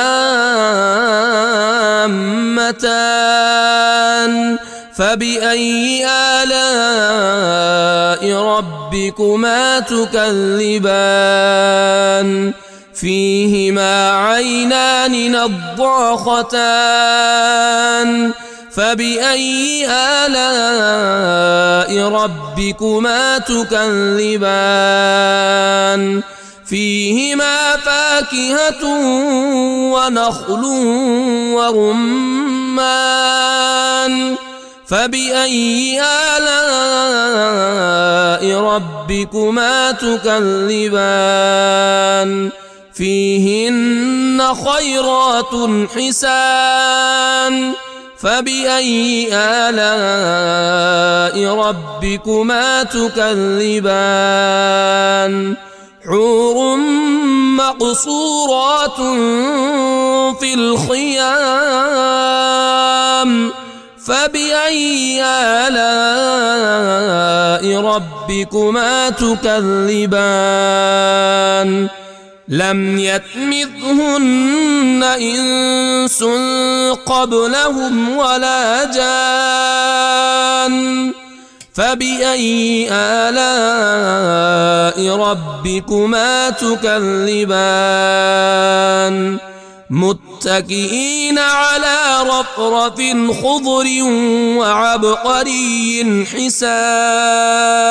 فبأي آلاء ربكما تكذبان فيهما عينان نضاختان فبأي آلاء ربكما تكذبان فيهما فاكهة ونخل ورمان فبأي آلاء ربكما تكذبان فيهن خيرات حسان فبأي آلاء ربكما تكذبان حور مقصورات في الخيام فبأي آلاء ربكما تكذبان لم يطمثهن إنس قبلهم ولا جان فبأي آلاء ربكما تكذبان متكئين على رفرف خضر وعبقري حسان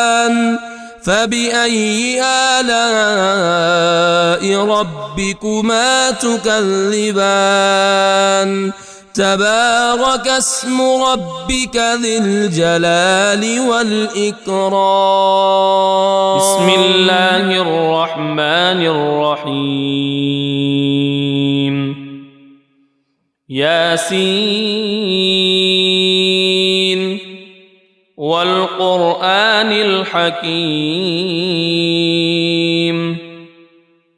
فبأي آلاء ربكما تكذبان تبارك اسم ربك ذي الجلال والإكرام بسم الله الرحمن الرحيم ياسين والقرآن الحكيم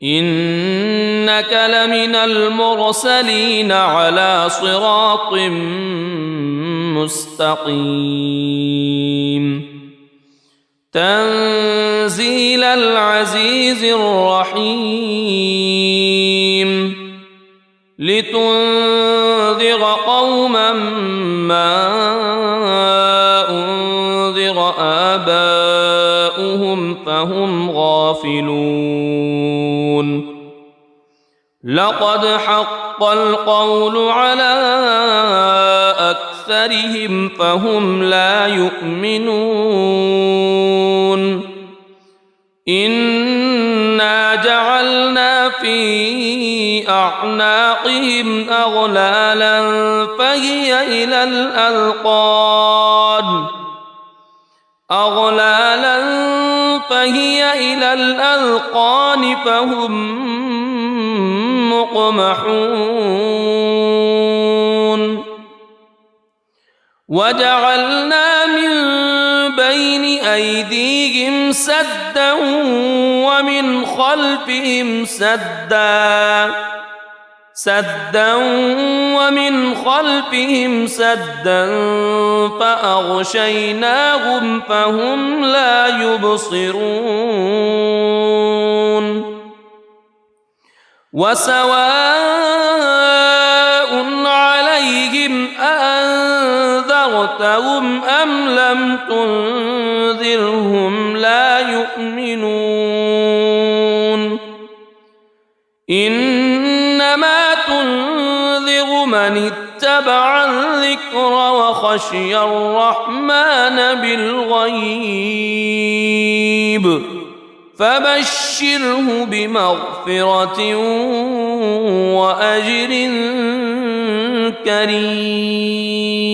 إنك لمن المرسلين على صراط مستقيم تنزيل العزيز الرحيم لتنذر قوما ما أنذر آباؤهم فهم غافلون لقد حق القول على أكثرهم فهم لا يؤمنون إنا جعلنا في أعناقهم أغلالا فهي إلى الأذقان فهم مقمحون وجعلنا من بين أيديهم سدا ومن خلفهم سدا فأغشيناهم فهم لا يبصرون وسواء عليهم أأنذرتهم أم لم تنذرهم لا يؤمنون إنما تنذر من اتبع الذكر وخشي الرحمن بالغيب فبشره بمغفرة وأجر كريم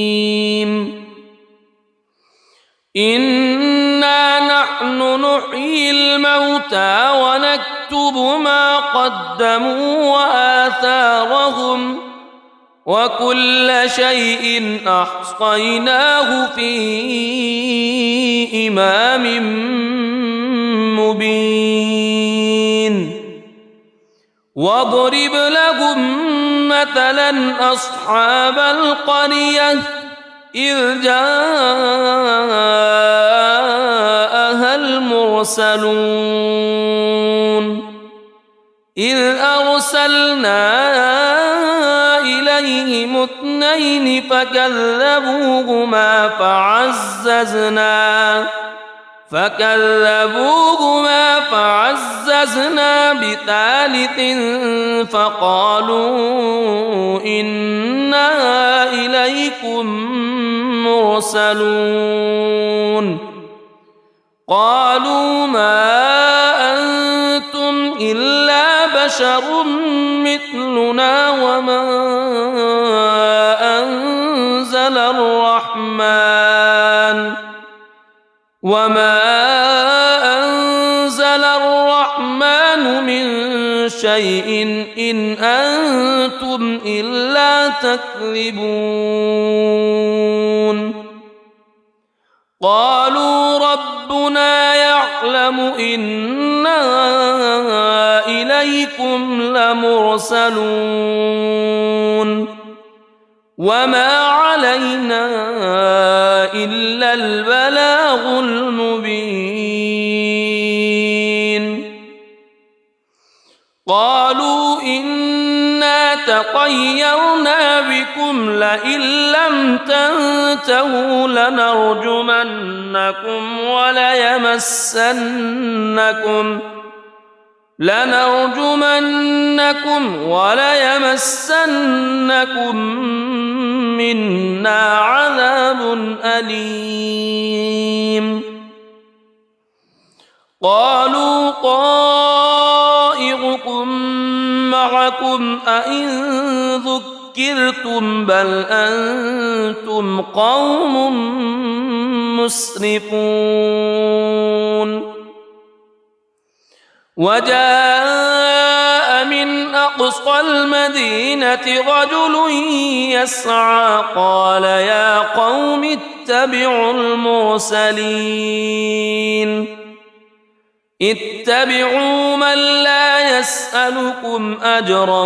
إنا نحن نحيي الموتى ونكتب ما قدموا وآثارهم وكل شيء أحصيناه في إمام مبين واضرب لهم مثلا أصحاب القرية إذ جاءها المرسلون إذ أرسلنا إليهم اثنين فكذبوهما فعززنا بثالث فقالوا إنا إليكم مرسلون قالوا ما أنتم إلا بشر مثلنا وما أنزل الرحمن من شيء إن أنتم إلا تكذبون قالوا ربنا يعلم إنا إليكم لمرسلون وما علينا علينا إلا البلاغ المبين. قالوا إنا تطيرنا بكم لئن لم تنتهوا لنرجمنكم وليمسنكم منا عذاب أليم. قالوا طائركم معكم أئن ذكرتم بل أنتم قوم مسرفون. وجاء من أقصى المدينة رجل يسعى قال يا قوم اتبعوا المرسلين اتبعوا من لا يسألكم أجرا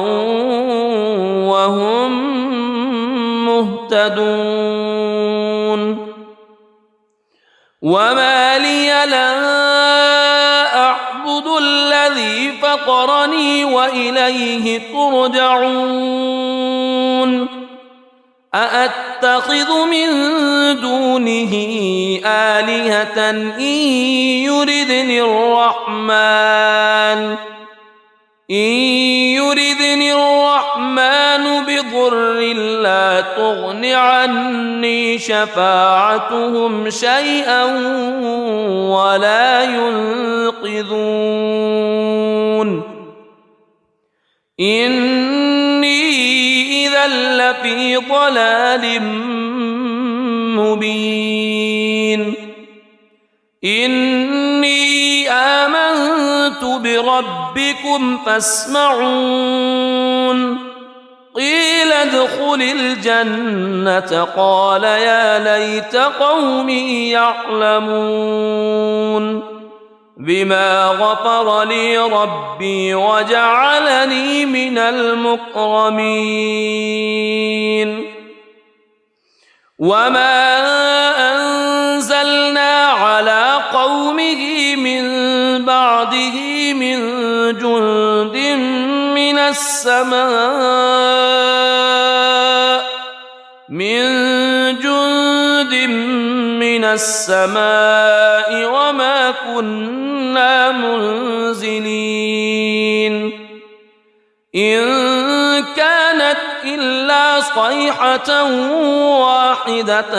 وهم مهتدون. وما لي لا أعبد الذي فطرني وإليه ترجعون. أأتخذ من دونه آلهة إن يردني الرحمن بضر لا تغن عني شفاعتهم شيئا ولا ينقذون. إني إذا لفي ضلال مبين. إني آمنت بربكم فاسمعون. قيل ادخل الجنة قال يا ليت قومي يعلمون بما غفر لي ربي وجعلني من المكرمين. وما أنزلنا على قومه من بعده من جند من السماء وما كنا منزلين. إن كانت إلا صيحة واحدة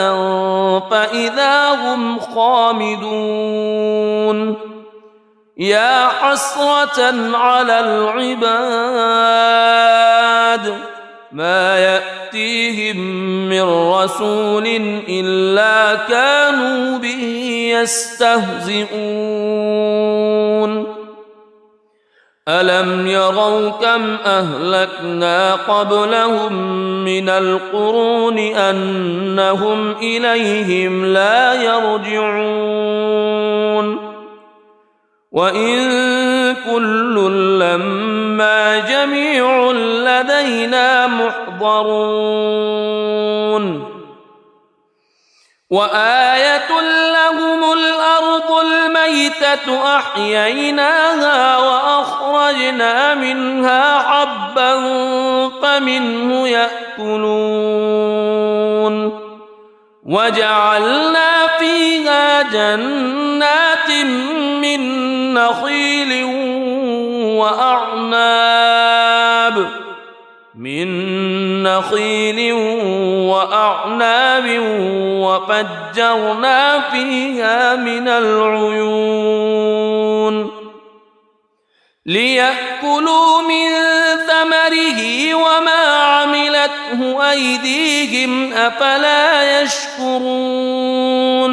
فإذا هم خامدون. يا حسرة على العباد ما يأتيهم من رسول إلا كانوا به يستهزئون. ألم يروا كم أهلكنا قبلهم من القرون أنهم إليهم لا يرجعون. وإن كل لما جميع لدينا محضرون. وآية لهم الأرض الميتة أحييناها وأخرجنا منها حبا فمنه يأكلون. وجعلنا فيها جنات من نخيل وأعناب وفجرنا فيها من العيون ليأكلوا من ثمره وما عملته أيديهم أفلا يشكرون.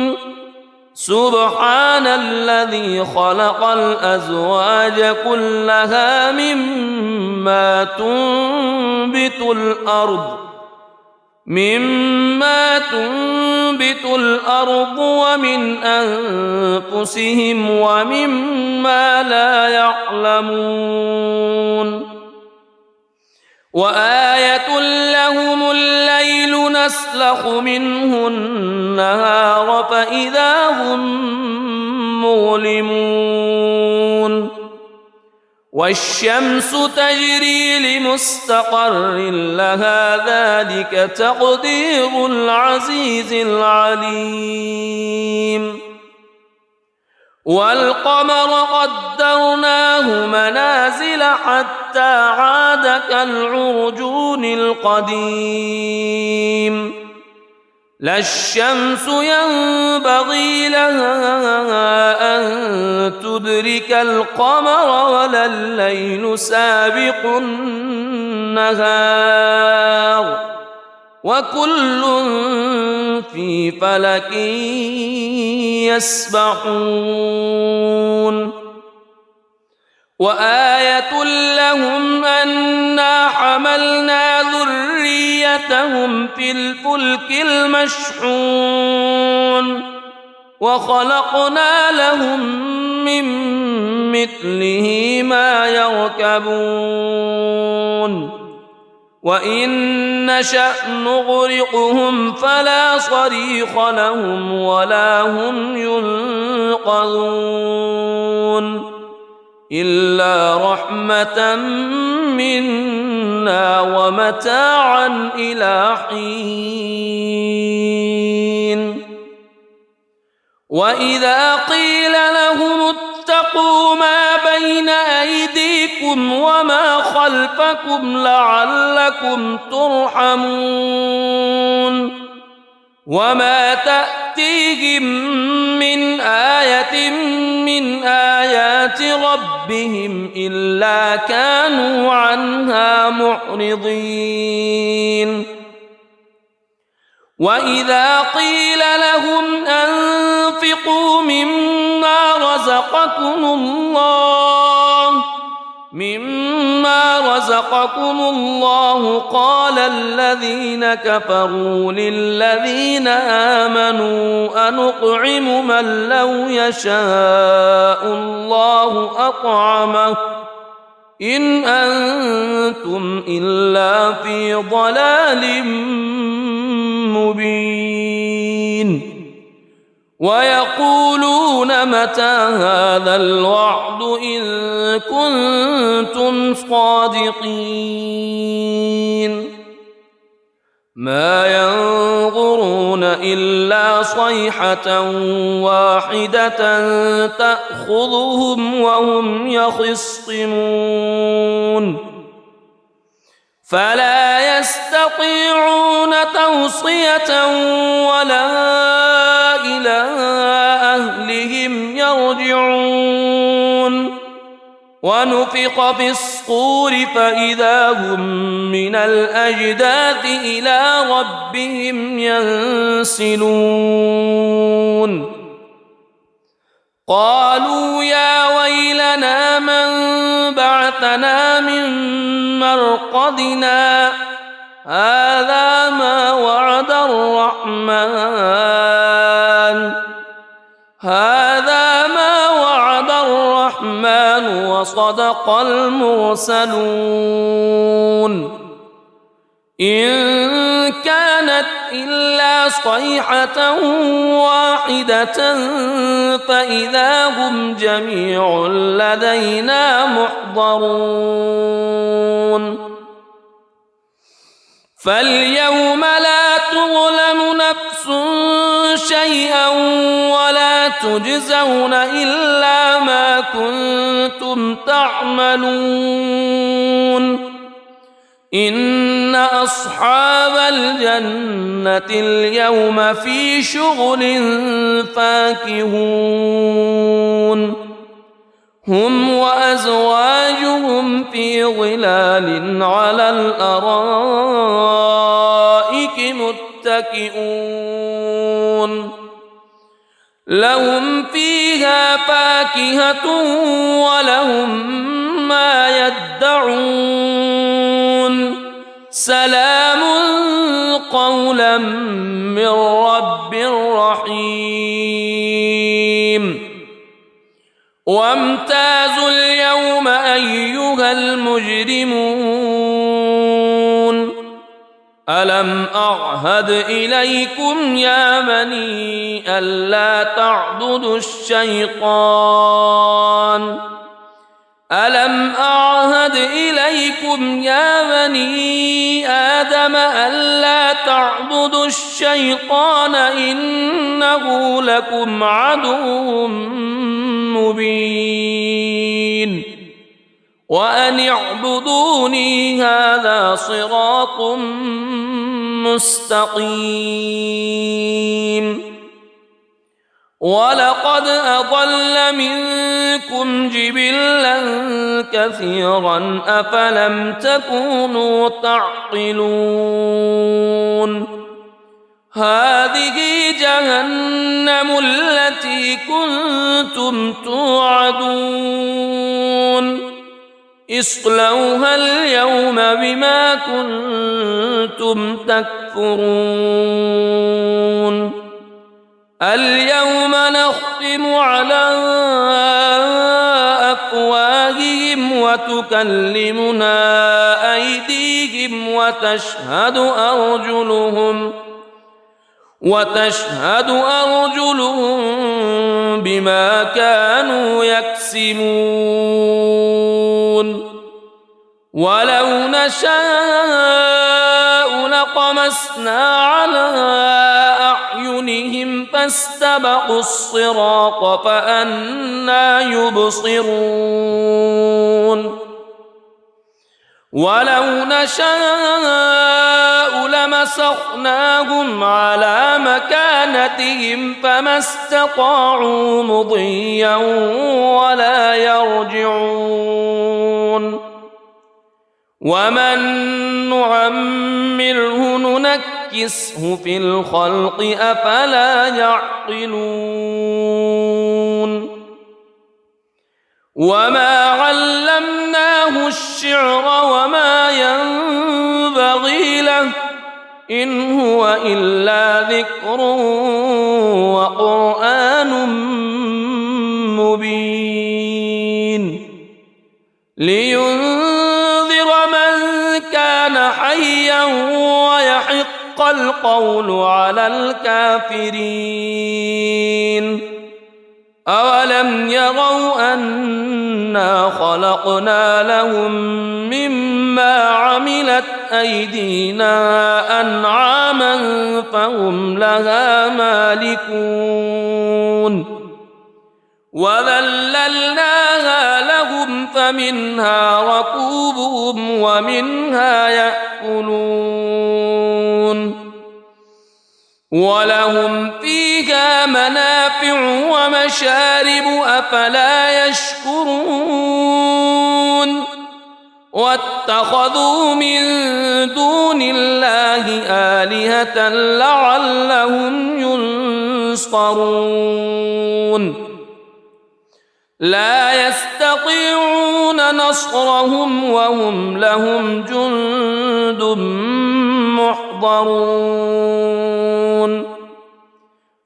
سبحان الذي خلق الأزواج كلها مما تنبت الأرض ومن أنفسهم ومما لا يعلمون. وآية لهم الليل يسلخ منه النهار فإذا هم مظلمون والشمس تجري لمستقر لها ذلك تقدير العزيز العليم والقمر قدرناه منازل حتى عاد كالعرجون القديم لا الشمس ينبغي لها أن تدرك القمر ولا الليل سابق النهار وكل في فلك يسبحون وآية لهم أنا حملنا ذريتهم في الفلك المشحون وخلقنا لهم من مثله ما يركبون وإن نشأ نغرقهم فلا صريخ لهم ولا هم ينقذون إلا رحمة منا ومتاعا إلى حين وإذا قيل لهم اتقوا ما بين أيديكم وما خلفكم لعلكم ترحمون وما تأتيهم من آية من آيات ربهم إلا كانوا عنها معرضين وإذا قيل لهم أنفقوا مما رزقكم الله قال الذين كفروا للذين آمنوا أنطعم من لو يشاء الله أطعمه إن أنتم إلا في ضلال مبين ويقولون متى هذا الوعد إن كنتم صادقين ما ينظرون إلا صيحة واحدة تأخذهم وهم يخصمون فلا يستطيعون توصية ولا إلى أهلهم يرجعون ونفخ في الصور فإذا هم من الأجداث إلى ربهم ينسلون قالوا يا ويلنا من بعثنا من مرقدنا هذا ما وعد الرحمن وصدق المرسلون إن كانت إلا صيحة واحدة فإذا هم جميع لدينا محضرون فاليوم لا تظلم نفس شيئا ولا تجزون إلا ما كنتم تعملون إن أصحاب الجنة اليوم في شغل فاكهون هم وأزواجهم في ظلال على الأرائك متكئون لهم فيها فاكهة ولهم ما يدعون سلام قولا من رب رحيم وامتازوا اليوم أيها المجرمون ألم أعهد إليكم يا بني ألا تعبدوا الشيطان ألم أعهد إليكم يا بني آدم ألا تعبدوا الشيطان إنه لكم عدو مبين وأن اعبدوني هذا صراط مستقيم ولقد أضل منكم جبلا كثيرا أفلم تكونوا تعقلون هذه جهنم التي كنتم توعدون اصلوها اليوم بما كنتم تكفرون اليوم نختم على أفواههم وتكلمنا أيديهم وتشهد أرجلهم بما كانوا يكسبون ولو نشاء لطمسنا على أعينهم فاستبقوا الصراط فأنى يبصرون ولو نشاء لمسخناهم على مكانتهم فما استطاعوا مضيا ولا يرجعون ومن نعمره ننكسه في الخلق أفلا يعقلون وما علمناه الشعر وما ينبغي له إن هو إلا ذكر وقرآن مبين لينذر من كان حيا ويحق القول على الكافرين أولم يروا أنا خلقنا لهم مما عملت أيدينا أنعاما فهم لها مالكون وذللناها لهم فمنها ركوبهم ومنها يأكلون ولهم فيها منافع ومشارب أفلا يشكرون واتخذوا من دون الله آلهة لعلهم ينصرون لا يستطيعون نصرهم وهم لهم جند محضرون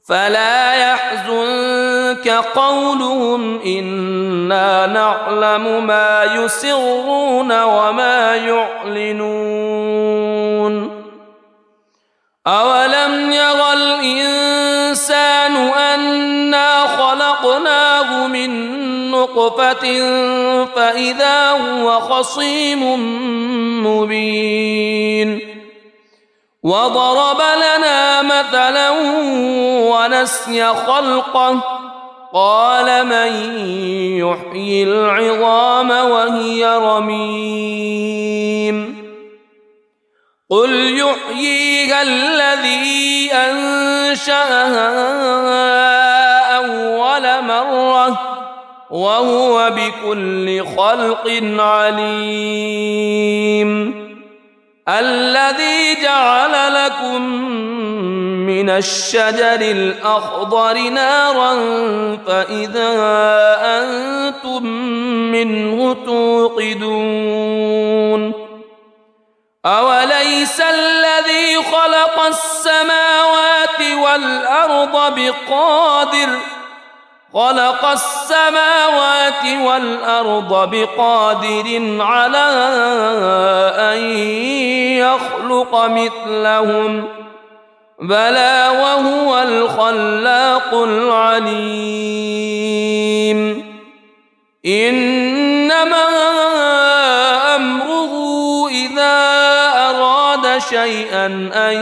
فلا يحزنك قولهم إنا نعلم ما يسرون وما يعلنون أولم يرى الإنسان أنا خلقناه من نطفة فإذا هو خصيم مبين وضرب لنا مثلا ونسي خلقه قال من يحيي العظام وهي رميم قل يحييها الذي أنشأها أول مرة وهو بكل خلق عليم الذي جعل لكم من الشجر الأخضر نارا فإذا أنتم منه توقدون أوليس الذي خلق السماوات والأرض خلق السماوات والأرض بقادر على أن يخلق مثلهم بلى وهو الخلاق العليم إنما أمره إذا أراد شيئا أن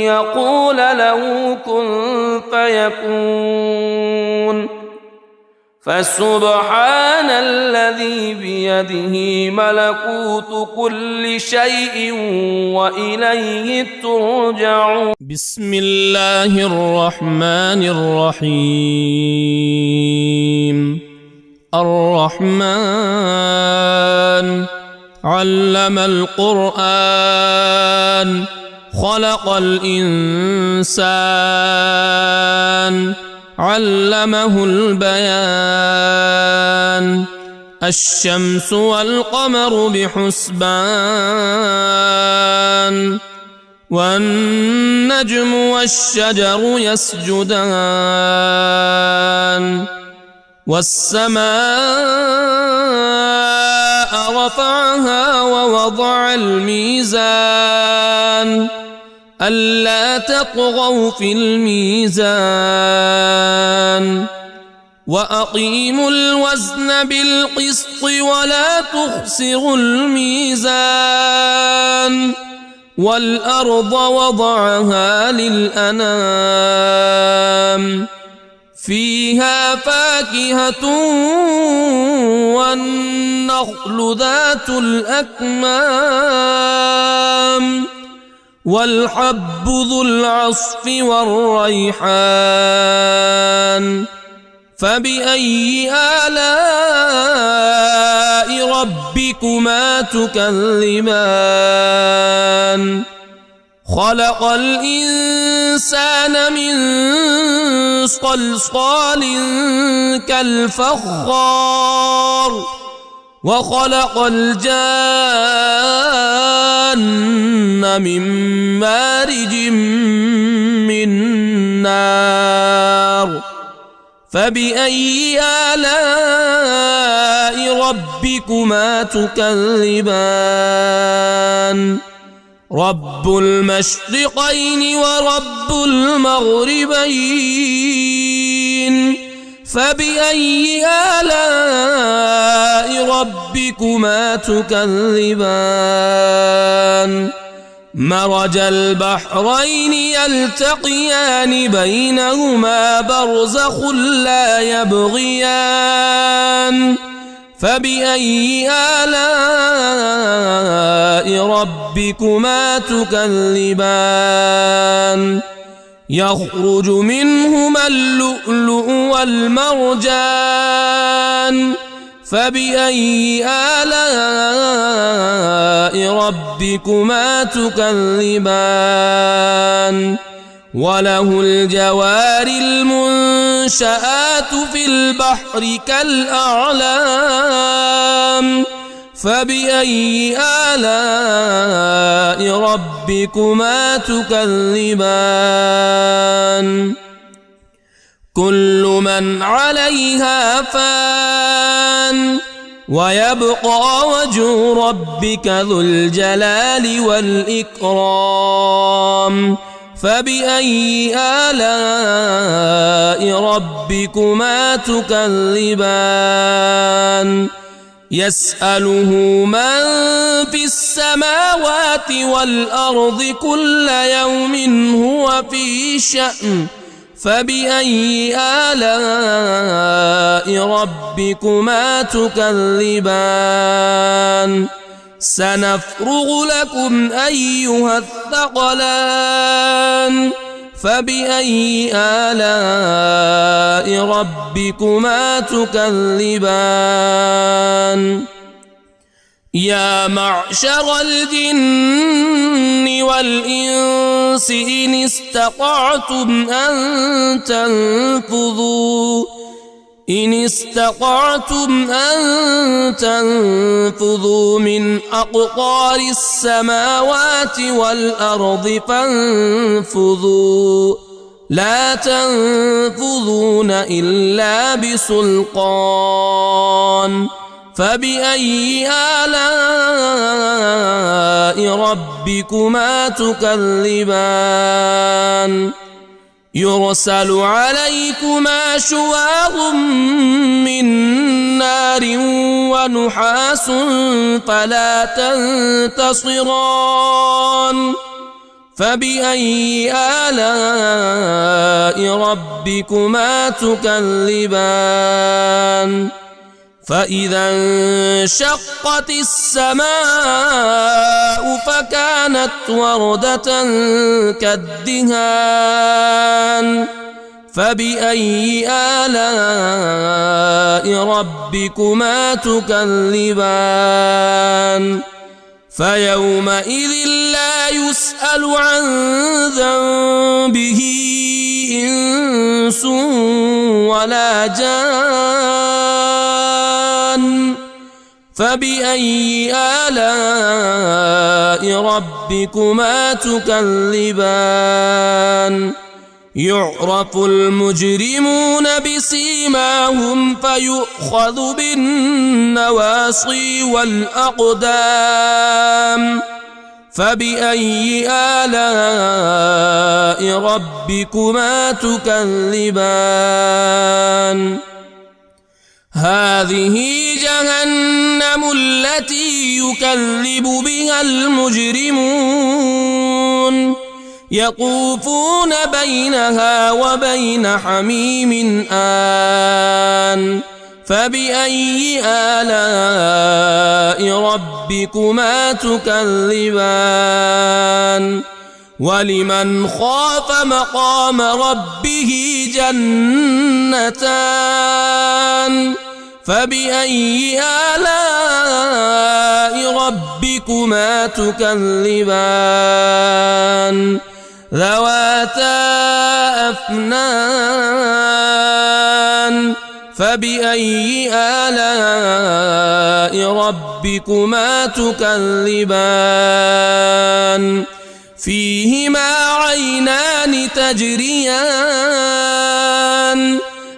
يقول له كن فيكون فسبحان الذي بيده ملكوت كل شيء وإليه ترجعون. بسم الله الرحمن الرحيم. الرحمن علم القرآن خلق الإنسان علمه البيان الشمس والقمر بحسبان والنجم والشجر يسجدان والسماء رفعها ووضع الميزان ألا تطغوا في الميزان وأقيموا الوزن بالقسط ولا تخسروا الميزان والأرض وضعها للأنام فيها فاكهة والنخل ذات الأكمام والحب ذو العصف والريحان فبأي آلاء ربكما تكذبان خلق الإنسان من صلصال كالفخار وخلق الجان من مارج من نار فبأي آلاء ربكما تكذبان رب المشرقين ورب المغربين فبأي آلاء ربكما تكذبان مرج البحرين يلتقيان بينهما برزخ لا يبغيان فبأي آلاء ربكما تكذبان يخرج منهما اللؤلؤ والمرجان فبأي آلاء ربكما تكذبان وله الجوار المنشآت في البحر كالأعلام فبأي آلاء ربكما تكذبان كل من عليها فان ويبقى وجه ربك ذو الجلال والإكرام فبأي آلاء ربكما تكذبان يسأله من في السماوات والأرض كل يوم هو في شأن فبأي آلاء ربكما تكذبان سنفرغ لكم أيها الثقلان فبأي آلاء ربكما تكذبان يا معشر الجن والإنس إن استطعتم أن تنفذوا من أقطار السماوات والأرض فانفذوا لا تنفذون إلا بسلطان فبأي آلاء ربكما تكذبان يرسل عليكما شواظ من نار ونحاس فلا تنتصران فبأي آلاء ربكما تكذبان فإذا انشقت السماء فكانت وردة كالدهان فبأي آلاء ربكما تكذبان فيومئذ لا يسأل عن ذنبه إنس ولا جان فبأي آلاء ربكما تكذبان يعرف المجرمون بسيماهم فيؤخذ بالنواصي والأقدام فبأي آلاء ربكما تكذبان هذه جهنم التي يكذب بها المجرمون يطوفون بينها وبين حميم آن فبأي آلاء ربكما تكذبان ولمن خاف مقام ربه جنتان فبأي آلاء ربكما تكذبان ذواتا أفنان فبأي آلاء ربكما تكذبان فيهما عينان تجريان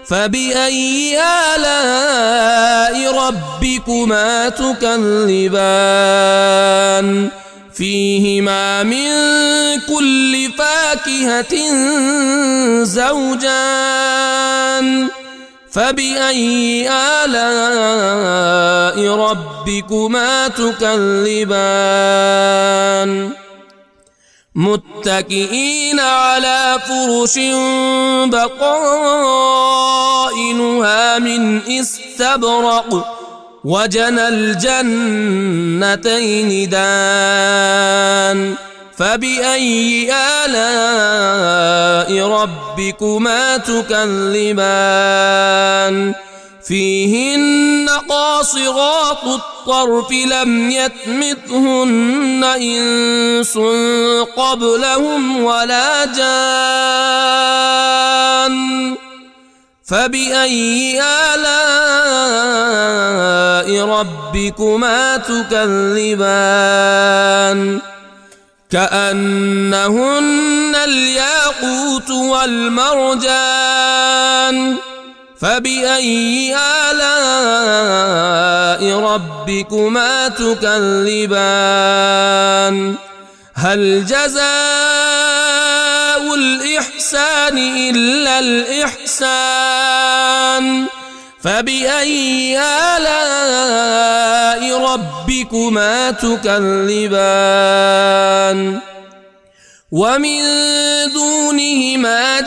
فبأي آلاء ربكما تكذبان فيهما من كل فاكهة زوجان فبأي آلاء ربكما تكذبان متكئين على فرش بطائنها من استبرق وجنى الجنتين دان فبأي آلاء ربكما تكذبان فيهن قاصرات الطرف لم يطمثهن إنس قبلهم ولا جان فبأي آلاء ربكما تكذبان كأنهن الياقوت والمرجان فبأي آلاء ربكما تكذبان هل جزاء الإحسان إلا الإحسان فبأي آلاء ربكما تكذبان ومن دونهما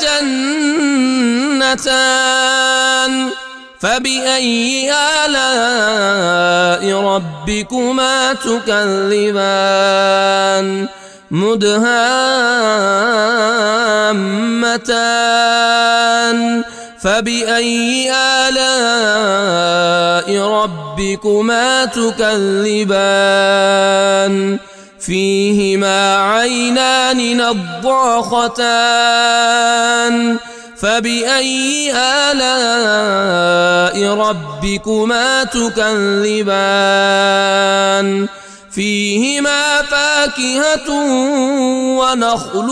جنتان فبأي آلاء ربكما تكذبان مدهامتان فبأي آلاء ربكما تكذبان فيهما عينان نضاختان فبأي آلاء ربكما تكذبان فيهما فاكهة ونخل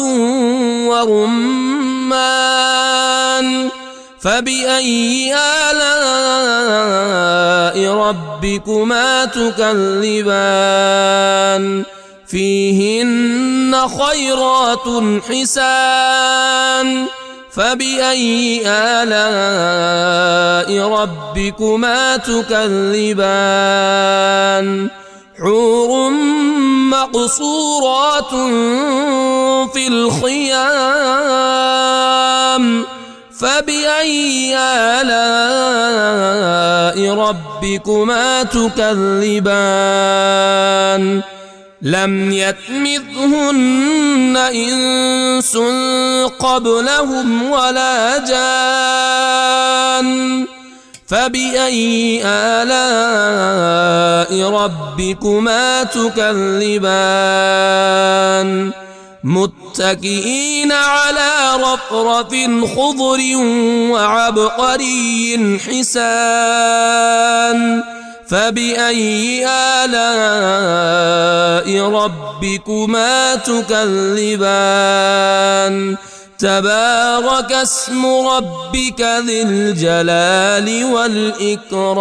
ورمان رمان فبأي آلاء ربكما تكذبان فيهن خيرات حسان فبأي آلاء ربكما تكذبان حور مقصورات في الخيام فبأي آلاء ربكما تكذبان لم يطمثهن إنس قبلهم ولا جان فبأي آلاء ربكما تكذبان متكئين على رفرف خضر وعبقري حسان فبأي آلاء ربكما تكذبان تبارك اسم ربك ذي الجلال والإكرام.